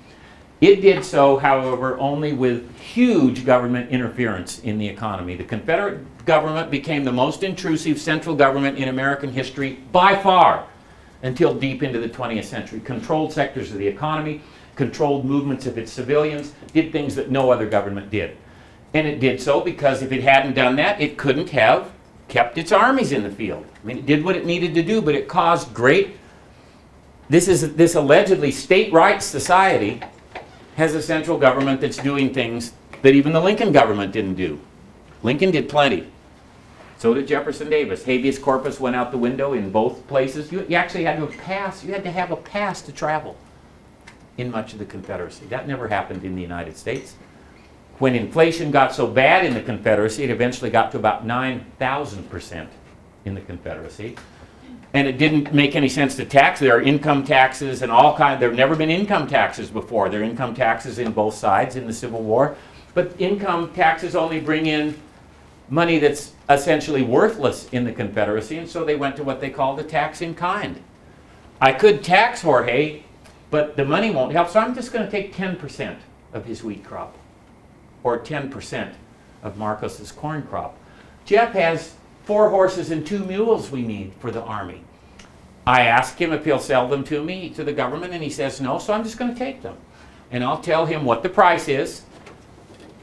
It did so, however, only with huge government interference in the economy. The Confederate government became the most intrusive central government in American history by far until deep into the 20th century. Controlled sectors of the economy, controlled movements of its civilians, did things that no other government did. And it did so because if it hadn't done that, it couldn't have kept its armies in the field. I mean, it did what it needed to do, but it caused great... This allegedly state rights society has a central government that's doing things that even the Lincoln government didn't do. Lincoln did plenty. So did Jefferson Davis. Habeas corpus went out the window in both places. You actually had to have a pass. You had to have a pass to travel in much of the Confederacy. That never happened in the United States. When inflation got so bad in the Confederacy, it eventually got to about 9,000% in the Confederacy. And it didn't make any sense to tax. There are income taxes and all kinds. There have never been income taxes before. There are income taxes in both sides in the Civil War. But income taxes only bring in money that's essentially worthless in the Confederacy, and so they went to what they called a tax in kind. I could tax Jorge, but the money won't help, so I'm just going to take 10% of his wheat crop, or 10% of Marcos's corn crop. Jeff has 4 horses and 2 mules we need for the Army. I ask him if he'll sell them to me, to the government, and he says no, so I'm just going to take them. And I'll tell him what the price is,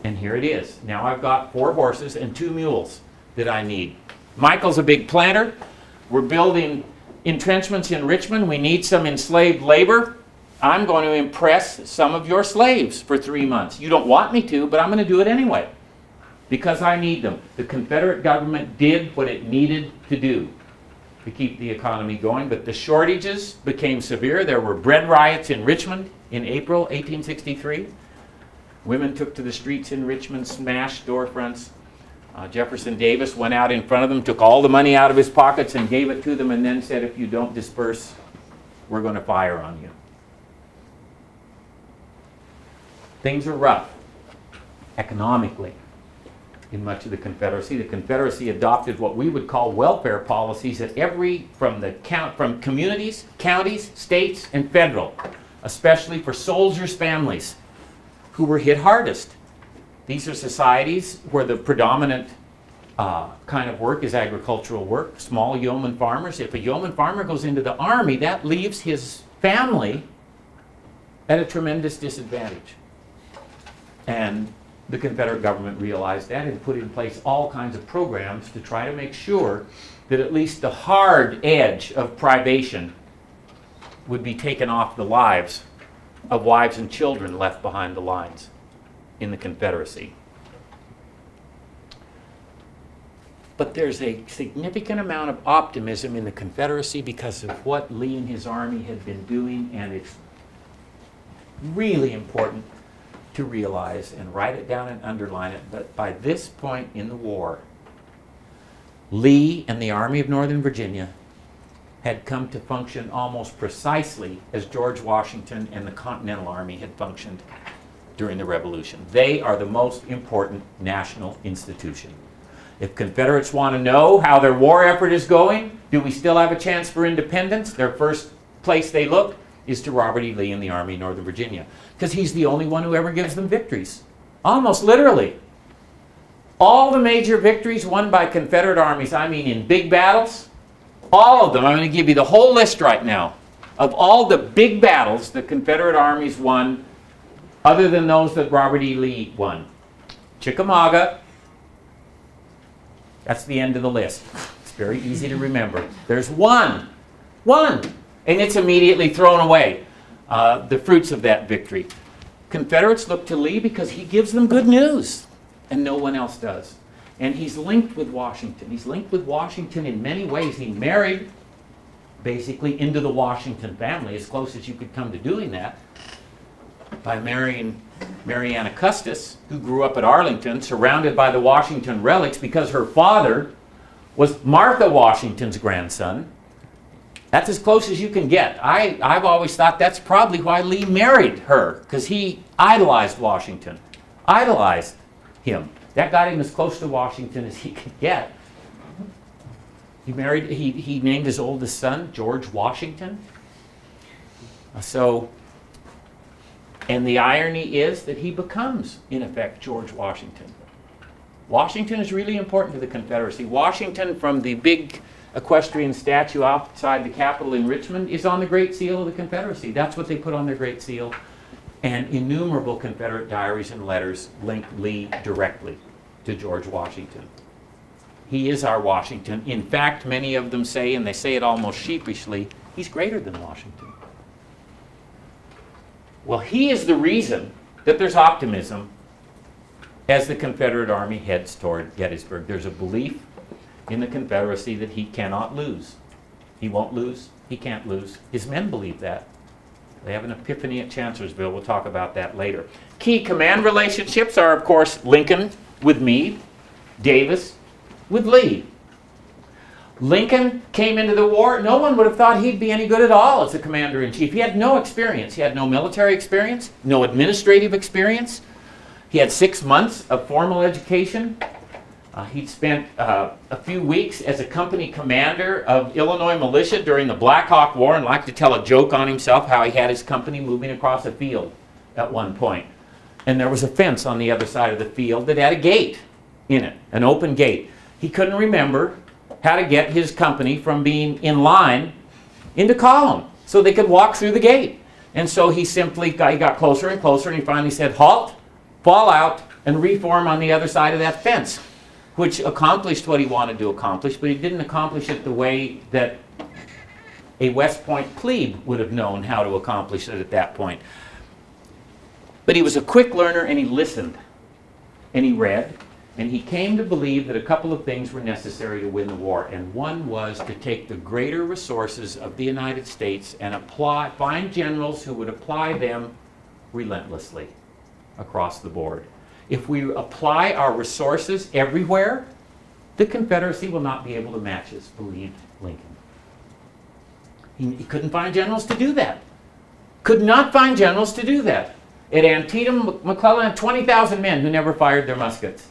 and here it is. Now I've got 4 horses and 2 mules that I need. Michael's a big planter. We're building entrenchments in Richmond. We need some enslaved labor. I'm going to impress some of your slaves for 3 months. You don't want me to, but I'm going to do it anyway because I need them. The Confederate government did what it needed to do to keep the economy going, but the shortages became severe. There were bread riots in Richmond in April 1863. Women took to the streets in Richmond, smashed storefronts. Jefferson Davis went out in front of them, took all the money out of his pockets and gave it to them, and then said, if you don't disperse, we're going to fire on you. Things are rough economically in much of the Confederacy. The Confederacy adopted what we would call welfare policies at from communities, counties, states, and federal, especially for soldiers' families who were hit hardest. These are societies where the predominant kind of work is agricultural work, small yeoman farmers. If a yeoman farmer goes into the Army, that leaves his family at a tremendous disadvantage. And the Confederate government realized that and put in place all kinds of programs to try to make sure that at least the hard edge of privation would be taken off the lives of wives and children left behind the lines in the Confederacy. But there's a significant amount of optimism in the Confederacy because of what Lee and his army had been doing, and it's really important to realize and write it down and underline it. But by this point in the war, Lee and the Army of Northern Virginia had come to function almost precisely as George Washington and the Continental Army had functioned during the Revolution. They are the most important national institution. If Confederates want to know how their war effort is going, Do we still have a chance for independence? Their first place they look is to Robert E. Lee in the Army of Northern Virginia, because he's the only one who ever gives them victories. Almost literally. All the major victories won by Confederate armies, I mean in big battles, all of them, I'm going to give you the whole list right now, of all the big battles the Confederate armies won, other than those that Robert E. Lee won. Chickamauga, that's the end of the list. It's very easy to remember. There's one, and it's immediately thrown away, the fruits of that victory. Confederates look to Lee because he gives them good news, and no one else does. And he's linked with Washington. He's linked with Washington in many ways. He married, basically, into the Washington family, as close as you could come to doing that, by marrying Marianna Custis, who grew up at Arlington, surrounded by the Washington relics, because her father was Martha Washington's grandson. That's as close as you can get. I've always thought that's probably why Lee married her, because he idolized Washington, idolized him. That got him as close to Washington as he could get. He named his oldest son George Washington. And the irony is that he becomes, in effect, George Washington. Washington is really important to the Confederacy. Washington, from the big equestrian statue outside the Capitol in Richmond, is on the Great Seal of the Confederacy. That's what they put on their Great Seal. And innumerable Confederate diaries and letters link Lee directly to George Washington. He is our Washington. In fact, many of them say, and they say it almost sheepishly, he's greater than Washington. Well, he is the reason that there's optimism as the Confederate Army heads toward Gettysburg. There's a belief in the Confederacy that he cannot lose. He won't lose. He can't lose. His men believe that. They have an epiphany at Chancellorsville. We'll talk about that later. Key command relationships are, of course, Lincoln with Meade, Davis with Lee. Lincoln came into the war. No one would have thought he'd be any good at all as a commander-in-chief. He had no experience. He had no military experience, no administrative experience. He had 6 months of formal education. He'd spent a few weeks as a company commander of Illinois militia during the Black Hawk War, and liked to tell a joke on himself how he had his company moving across a field at one point. And there was a fence on the other side of the field that had a gate in it, an open gate. He couldn't remember how to get his company from being in line into column so they could walk through the gate. And so he got closer and closer, and he finally said, "Halt, fall out, and reform on the other side of that fence," which accomplished what he wanted to accomplish, but he didn't accomplish it the way that a West Point plebe would have known how to accomplish it at that point. But he was a quick learner, and he listened, and he read, and he came to believe that a couple of things were necessary to win the war, and one was to take the greater resources of the United States and find generals who would apply them relentlessly across the board. If we apply our resources everywhere, the Confederacy will not be able to match us, believed Lincoln. He couldn't find generals to do that. Could not find generals to do that. At Antietam, McClellan had 20,000 men who never fired their muskets.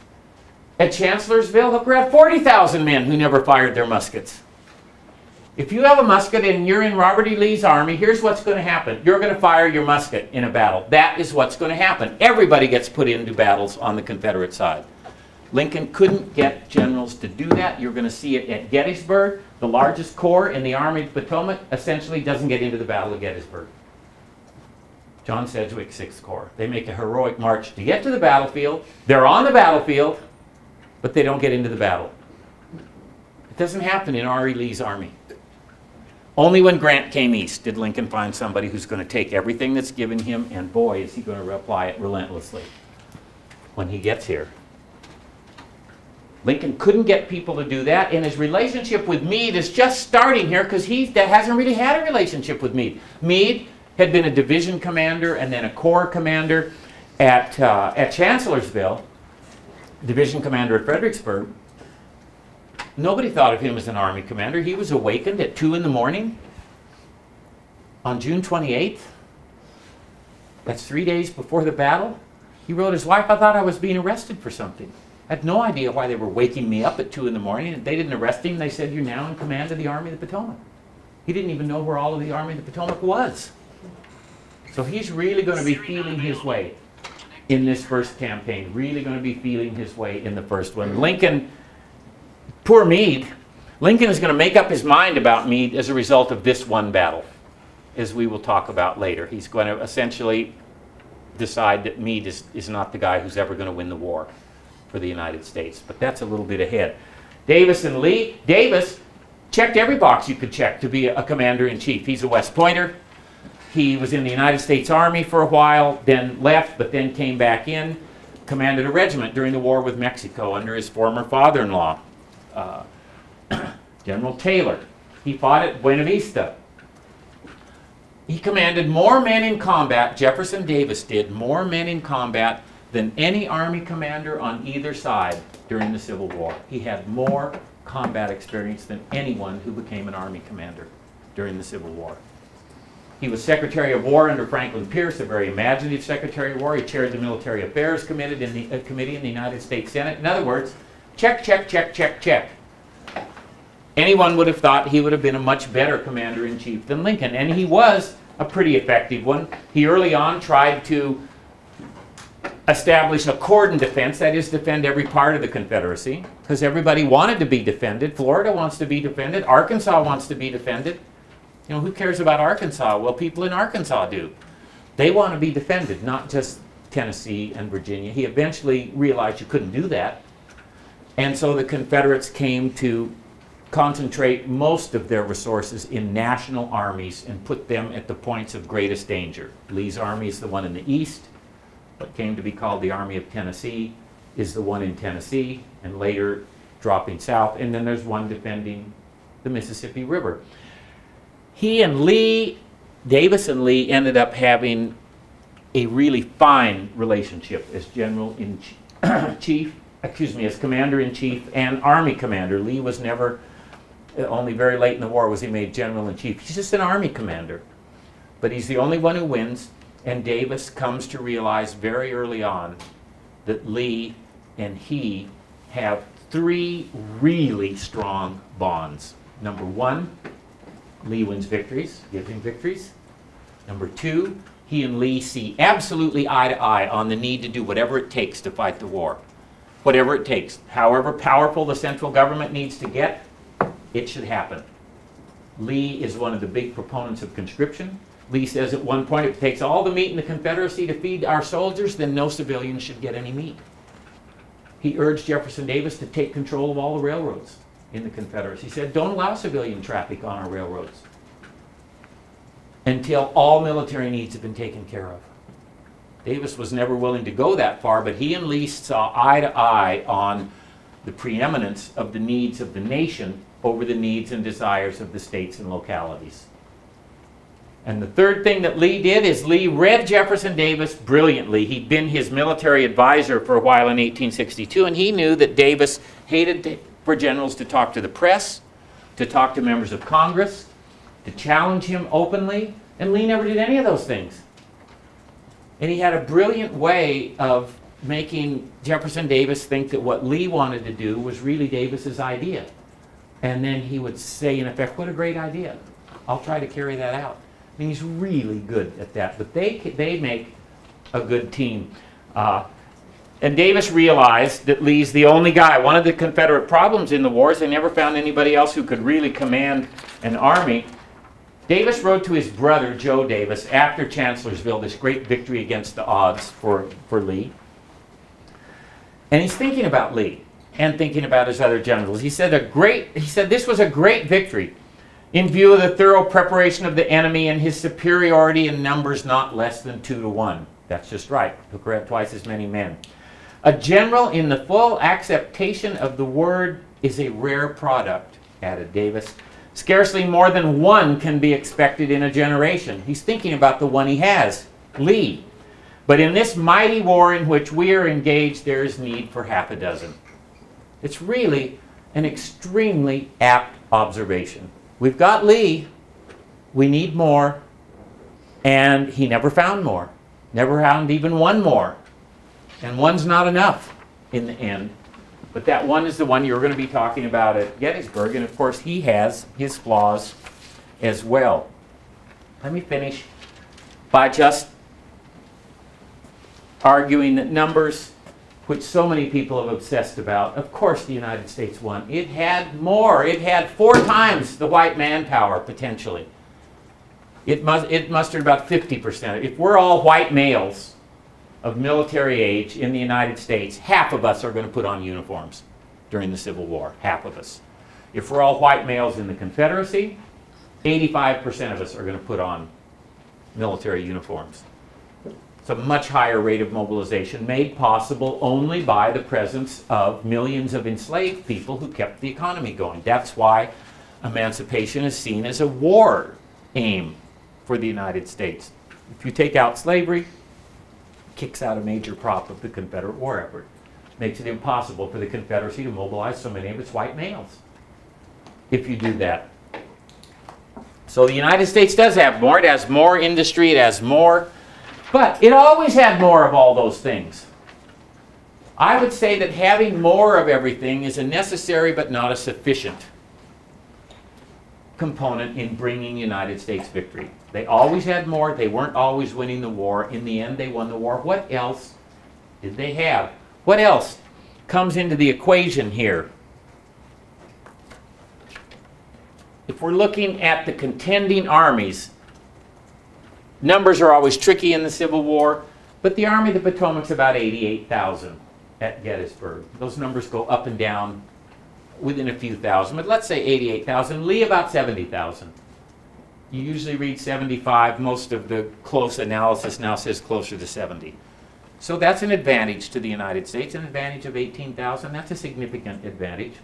At Chancellorsville, Hooker had 40,000 men who never fired their muskets. If you have a musket and you're in Robert E. Lee's army, here's what's going to happen. You're going to fire your musket in a battle. That is what's going to happen. Everybody gets put into battles on the Confederate side. Lincoln couldn't get generals to do that. You're going to see it at Gettysburg. The largest corps in the Army of the Potomac essentially doesn't get into the Battle of Gettysburg. John Sedgwick's 6th Corps. They make a heroic march to get to the battlefield. They're on the battlefield, but they don't get into the battle. It doesn't happen in R.E. Lee's army. Only when Grant came east did Lincoln find somebody who's going to take everything that's given him, and boy, is he going to apply it relentlessly when he gets here. Lincoln couldn't get people to do that, and his relationship with Meade is just starting here because he hasn't really had a relationship with Meade. Meade had been a division commander and then a corps commander at Chancellorsville, division commander at Fredericksburg. Nobody thought of him as an army commander. He was awakened at 2 in the morning on June 28th. That's 3 days before the battle. He wrote his wife, "I thought I was being arrested for something." I had no idea why they were waking me up at 2 in the morning. They didn't arrest him. They said, "You're now in command of the Army of the Potomac." He didn't even know where all of the Army of the Potomac was. So he's really going to be feeling his way in this first campaign, really going to be feeling his way in the first one. Lincoln, poor Meade, Lincoln is going to make up his mind about Meade as a result of this one battle, as we will talk about later. He's going to essentially decide that Meade is not the guy who's ever going to win the war for the United States. But that's a little bit ahead. Davis and Lee. Davis checked every box you could check to be a commander-in-chief. He's a West Pointer. He was in the United States Army for a while, then left, but then came back in, commanded a regiment during the war with Mexico under his former father-in-law, General Taylor. He fought at Buena Vista. He commanded more men in combat, Jefferson Davis did, more men in combat than any Army commander on either side during the Civil War. He had more combat experience than anyone who became an Army commander during the Civil War. He was Secretary of War under Franklin Pierce, a very imaginative Secretary of War. He chaired the Military Affairs Committee in the United States Senate. In other words, check, check, check, check, check. Anyone would have thought he would have been a much better commander-in-chief than Lincoln, and he was a pretty effective one. He early on tried to establish a cordon defense, that is, defend every part of the Confederacy, because everybody wanted to be defended. Florida wants to be defended. Arkansas wants to be defended. You know, who cares about Arkansas? Well, people in Arkansas do. They want to be defended, not just Tennessee and Virginia. He eventually realized you couldn't do that. And so the Confederates came to concentrate most of their resources in national armies and put them at the points of greatest danger. Lee's army is the one in the east. What came to be called the Army of Tennessee is the one in Tennessee, and later dropping south. And then there's one defending the Mississippi River. He and Lee, Davis and Lee, ended up having a really fine relationship as General-in-Chief, as Commander-in-Chief and Army Commander. Lee was never, only very late in the war was he made General-in-Chief. He's just an Army Commander. But he's the only one who wins, and Davis comes to realize very early on that Lee and he have 3 really strong bonds. Number 1, Lee wins victories, gives him victories. Number 2, he and Lee see absolutely eye to eye on the need to do whatever it takes to fight the war. Whatever it takes. However powerful the central government needs to get, it should happen. Lee is one of the big proponents of conscription. Lee says at one point, if it takes all the meat in the Confederacy to feed our soldiers, then no civilians should get any meat. He urged Jefferson Davis to take control of all the railroads in the Confederacy. He said, don't allow civilian traffic on our railroads until all military needs have been taken care of. Davis was never willing to go that far, but he and Lee saw eye to eye on the preeminence of the needs of the nation over the needs and desires of the states and localities. And the third thing that Lee did is Lee read Jefferson Davis brilliantly. He'd been his military advisor for a while in 1862, and he knew that Davis hated for generals to talk to the press, to talk to members of Congress, to challenge him openly, and Lee never did any of those things. And he had a brilliant way of making Jefferson Davis think that what Lee wanted to do was really Davis's idea. And then he would say, in effect, what a great idea. I'll try to carry that out. I mean, he's really good at that. But they make a good team. And Davis realized that Lee's the only guy. One of the Confederate problems in the war is they never found anybody else who could really command an army. Davis wrote to his brother, Joe Davis, after Chancellorsville, this great victory against the odds for Lee. And he's thinking about Lee and thinking about his other generals. He said, this was a great victory in view of the thorough preparation of the enemy and his superiority in numbers not less than 2 to 1. That's just right. Took around twice as many men. A general in the full acceptation of the word is a rare product, added Davis. Scarcely more than one can be expected in a generation. He's thinking about the one he has, Lee. But in this mighty war in which we are engaged, there is need for half a dozen. It's really an extremely apt observation. We've got Lee, we need more, and he never found more. Never found even one more. And one's not enough in the end. But that one is the one you're going to be talking about at Gettysburg, and of course he has his flaws as well. Let me finish by just arguing that numbers, which so many people have obsessed about, of course the United States won. It had more. It had 4 times the white manpower, potentially. It mustered about 50%. If we're all white males of military age in the United States, half of us are going to put on uniforms during the Civil War. Half of us. If we're all white males in the Confederacy, 85% of us are going to put on military uniforms. It's a much higher rate of mobilization, made possible only by the presence of millions of enslaved people who kept the economy going. That's why emancipation is seen as a war aim for the United States. If you take out slavery, it kicks out a major prop of the Confederate war effort. Makes it impossible for the Confederacy to mobilize so many of its white males if you do that. So the United States does have more. It has more industry, it has more, but it always had more of all those things. I would say that having more of everything is a necessary but not a sufficient component in bringing United States victory. They always had more. They weren't always winning the war. In the end, they won the war. What else did they have? What else comes into the equation here? If we're looking at the contending armies, numbers are always tricky in the Civil War, but the Army of the Potomac's about 88,000 at Gettysburg. Those numbers go up and down within a few thousand, but let's say 88,000. Lee about 70,000. You usually read 75. Most of the close analysis now says closer to 70. So that's an advantage to the United States, an advantage of 18,000. That's a significant advantage,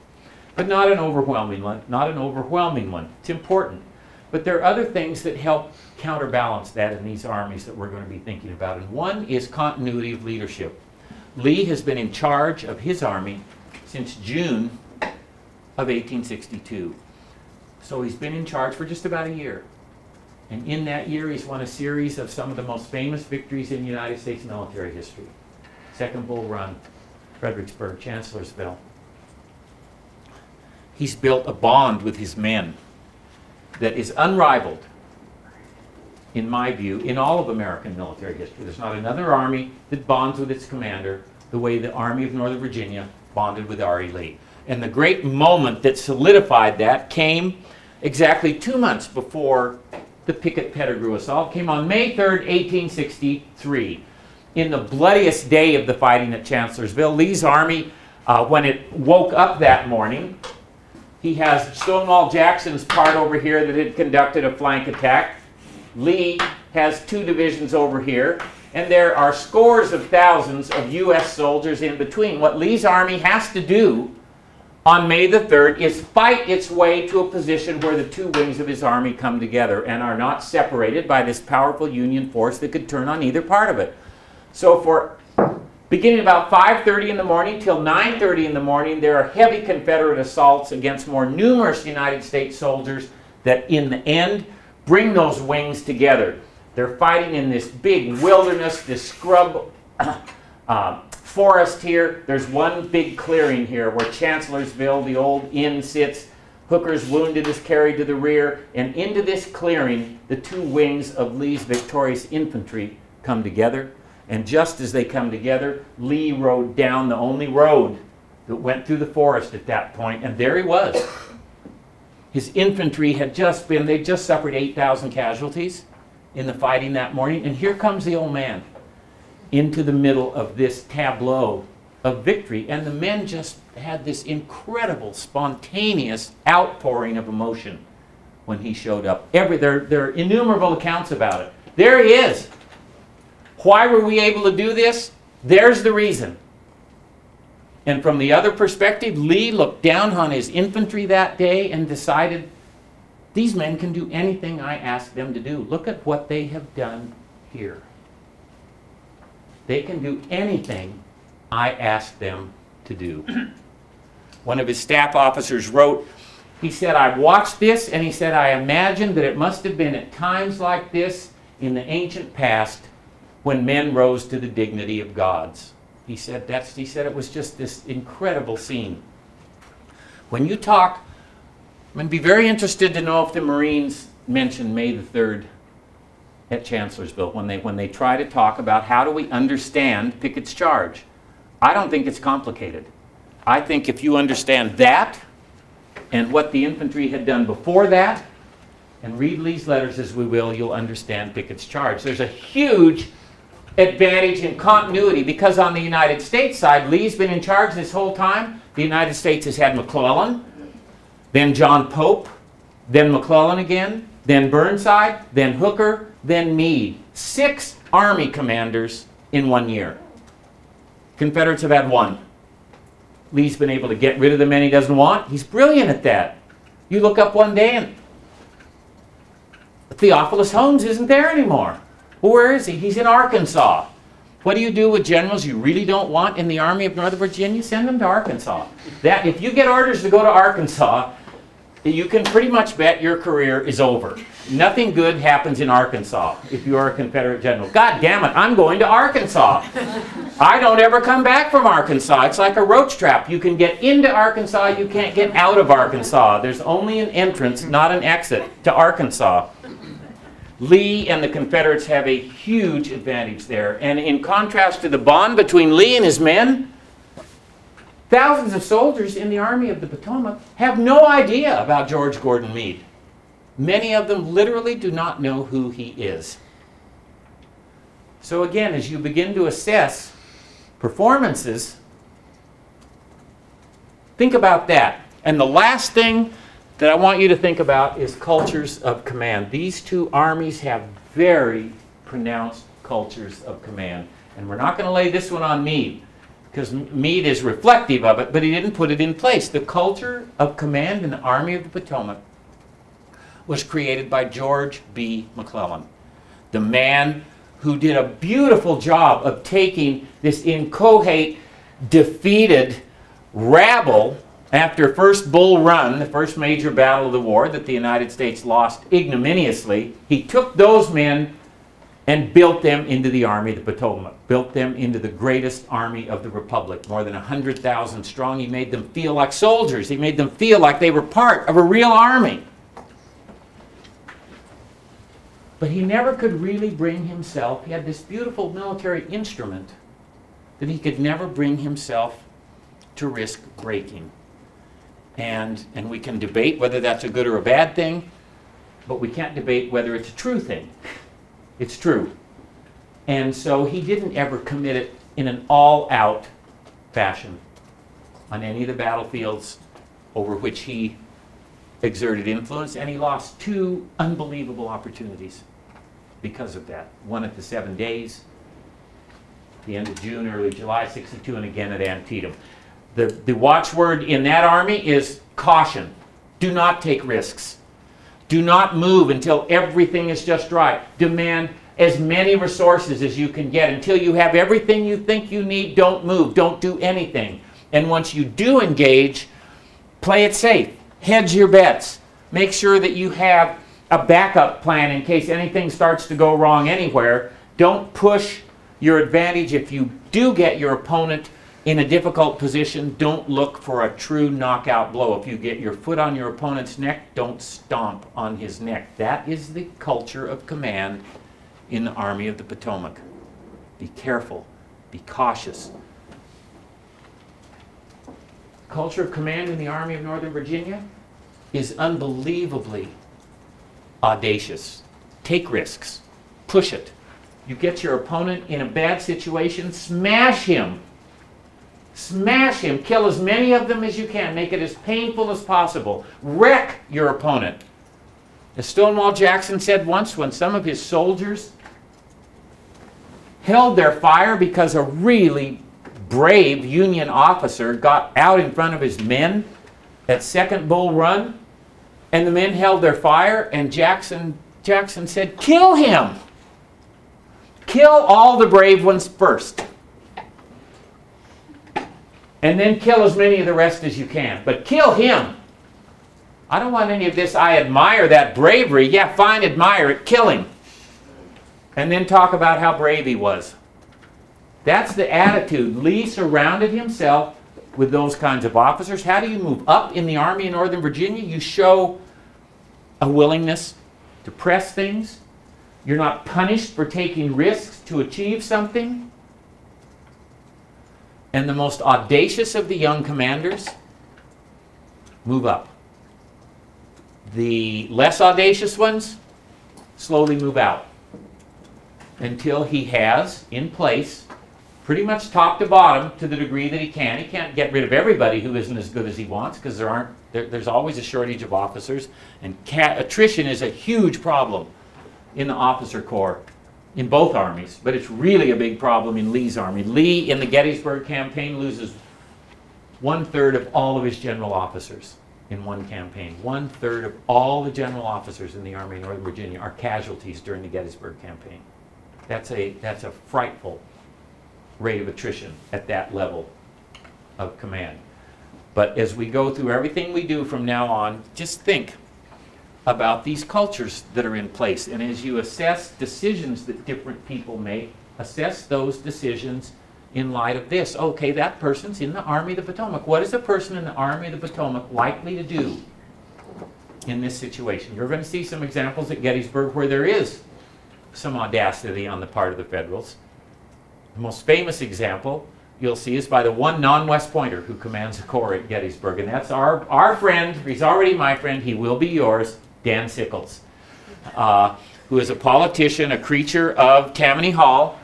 but not an overwhelming one. Not an overwhelming one. It's important. But there are other things that help counterbalance that in these armies that we're going to be thinking about. And one is continuity of leadership. Lee has been in charge of his army since June of 1862. So he's been in charge for just about a year. And in that year, he's won a series of some of the most famous victories in United States military history. Second Bull Run, Fredericksburg, Chancellorsville. He's built a bond with his men that is unrivaled, in my view, in all of American military history. There's not another army that bonds with its commander the way the Army of Northern Virginia bonded with R.E. Lee. And the great moment that solidified that came exactly 2 months before the Pickett-Pettigrew assault. Came on May 3rd, 1863. In the bloodiest day of the fighting at Chancellorsville, Lee's army, when it woke up that morning, he has Stonewall Jackson's part over here that had conducted a flank attack. Lee has 2 divisions over here, and there are scores of thousands of U.S. soldiers in between. What Lee's army has to do on May the 3rd is fight its way to a position where the 2 wings of his army come together and are not separated by this powerful Union force that could turn on either part of it. So for beginning about 5:30 in the morning till 9:30 in the morning, there are heavy Confederate assaults against more numerous United States soldiers that in the end bring those wings together. They're fighting in this big wilderness, this scrub forest here. There's one big clearing here where Chancellorsville, the old inn, sits. Hooker's wounded is carried to the rear. And into this clearing, the 2 wings of Lee's victorious infantry come together. And just as they come together, Lee rode down the only road that went through the forest at that point, and there he was. His infantry had they'd just suffered 8,000 casualties in the fighting that morning, and here comes the old man into the middle of this tableau of victory, and the men just had this incredible, spontaneous outpouring of emotion when he showed up. There are innumerable accounts about it. There he is. Why were we able to do this? There's the reason. And from the other perspective, Lee looked down on his infantry that day and decided, these men can do anything I ask them to do. Look at what they have done here. They can do anything I ask them to do. One of his staff officers wrote, he said, I watched this, and he said, I imagined that it must have been at times like this in the ancient past when men rose to the dignity of gods. He said it was just this incredible scene. When you talk, I'm going to be very interested to know if the Marines mentioned May the 3rd at Chancellorsville when they try to talk about how do we understand Pickett's charge. I don't think it's complicated. I think if you understand that and what the infantry had done before that, and read Lee's letters as we will, you'll understand Pickett's charge. There's a huge advantage in continuity because on the United States side, Lee's been in charge this whole time. The United States has had McClellan, then John Pope, then McClellan again, then Burnside, then Hooker, then Meade. 6 Army commanders in 1 year. Confederates have had 1. Lee's been able to get rid of the men he doesn't want. He's brilliant at that. You look up one day and Theophilus Holmes isn't there anymore. Well, where is he? He's in Arkansas. What do you do with generals you really don't want in the Army of Northern Virginia? Send them to Arkansas. That, if you get orders to go to Arkansas, you can pretty much bet your career is over. Nothing good happens in Arkansas if you are a Confederate general. God damn it, I'm going to Arkansas. I don't ever come back from Arkansas. It's like a roach trap. You can get into Arkansas, you can't get out of Arkansas. There's only an entrance, not an exit, to Arkansas. Lee and the Confederates have a huge advantage there. And in contrast to the bond between Lee and his men, thousands of soldiers in the Army of the Potomac have no idea about George Gordon Meade. Many of them literally do not know who he is. So again, as you begin to assess performances, think about that. And the last thing that I want you to think about is cultures of command. These 2 armies have very pronounced cultures of command. And we're not going to lay this one on Meade, because Meade is reflective of it, but he didn't put it in place. The culture of command in the Army of the Potomac was created by George B. McClellan, the man who did a beautiful job of taking this inchoate, defeated rabble after first Bull Run, the first major battle of the war that the United States lost ignominiously. He took those men and built them into the Army of the Potomac, built them into the greatest army of the Republic, more than 100,000 strong. He made them feel like soldiers. He made them feel like they were part of a real army. But he never could really bring himself, he had this beautiful military instrument that he could never bring himself to risk breaking. And we can debate whether that's a good or a bad thing, but we can't debate whether it's a true thing. It's true. And so he didn't ever commit it in an all-out fashion on any of the battlefields over which he exerted influence, and he lost 2 unbelievable opportunities because of that. One at the 7 Days, the end of June, early July '62, and again at Antietam. The watchword in that army is caution. Do not take risks. Do not move until everything is just right. Demand as many resources as you can get. Until you have everything you think you need, don't move. Don't do anything. And once you do engage, play it safe. Hedge your bets. Make sure that you have a backup plan in case anything starts to go wrong anywhere. Don't push your advantage. If you do get your opponent in a difficult position, don't look for a true knockout blow. If you get your foot on your opponent's neck, don't stomp on his neck. That is the culture of command in the Army of the Potomac. Be careful. Be cautious. Culture of command in the Army of Northern Virginia is unbelievably audacious. Take risks. Push it. You get your opponent in a bad situation, smash him. Smash him. Kill as many of them as you can. Make it as painful as possible. Wreck your opponent. As Stonewall Jackson said once, when some of his soldiers held their fire because a really brave Union officer got out in front of his men at Second Bull Run, and the men held their fire, and Jackson said, kill him. Kill all the brave ones first. And then kill as many of the rest as you can. But kill him. I don't want any of this, I admire that bravery. Yeah, fine, admire it. Kill him. And then talk about how brave he was. That's the attitude. Lee surrounded himself with those kinds of officers. How do you move up in the Army in Northern Virginia? You show a willingness to press things. You're not punished for taking risks to achieve something. And the most audacious of the young commanders move up. The less audacious ones slowly move out until he has in place, pretty much top to bottom, to the degree that he can. He can't get rid of everybody who isn't as good as he wants, because there's always a shortage of officers, and attrition is a huge problem in the officer corps in both armies, but it's really a big problem in Lee's army. Lee, in the Gettysburg campaign, loses 1/3 of all of his general officers in one campaign. 1/3 of all the general officers in the Army of Northern Virginia are casualties during the Gettysburg campaign. That's a frightful rate of attrition at that level of command. But as we go through everything we do from now on, just think about these cultures that are in place. And as you assess decisions that different people make, assess those decisions in light of this. Okay, that person's in the Army of the Potomac. What is a person in the Army of the Potomac likely to do in this situation? You're going to see some examples at Gettysburg where there is some audacity on the part of the Federals. The most famous example you'll see is by the one non-West Pointer who commands a corps at Gettysburg, and that's our friend. He's already my friend. He will be yours, Dan Sickles, who is a politician, a creature of Tammany Hall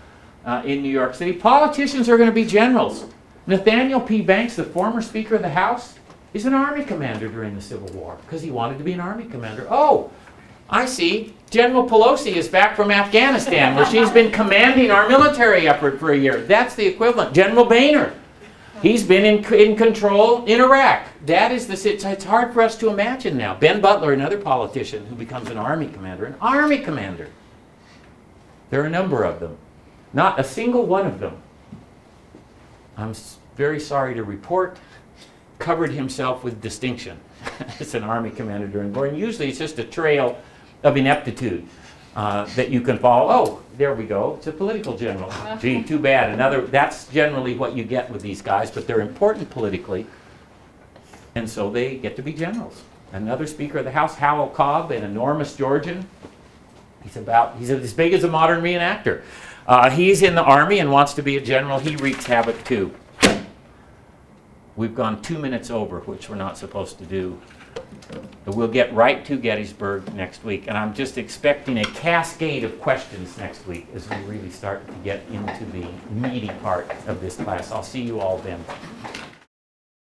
in New York City. Politicians are going to be generals. Nathaniel P. Banks, the former Speaker of the House, is an Army commander during the Civil War because he wanted to be an Army commander. Oh, I see. General Pelosi is back from Afghanistan, where she's been commanding our military effort for a year. That's the equivalent. General Boehner, he's been in control in Iraq. That is it's hard for us to imagine now. Ben Butler, another politician who becomes an Army commander. An Army commander. There are a number of them. Not a single one of them, I'm very sorry to report, covered himself with distinction as an Army commander during the war. And usually it's just a trail of ineptitude that you can follow. Oh, there we go. It's a political general. Gee, too bad. That's generally what you get with these guys, but they're important politically, and so they get to be generals. Another Speaker of the House, Howell Cobb, an enormous Georgian. He's as big as a modern reenactor. He's in the Army and wants to be a general. He wreaks havoc too. We've gone 2 minutes over, which we're not supposed to do. But we'll get right to Gettysburg next week, and I'm just expecting a cascade of questions next week as we really start to get into the meaty part of this class. I'll see you all then.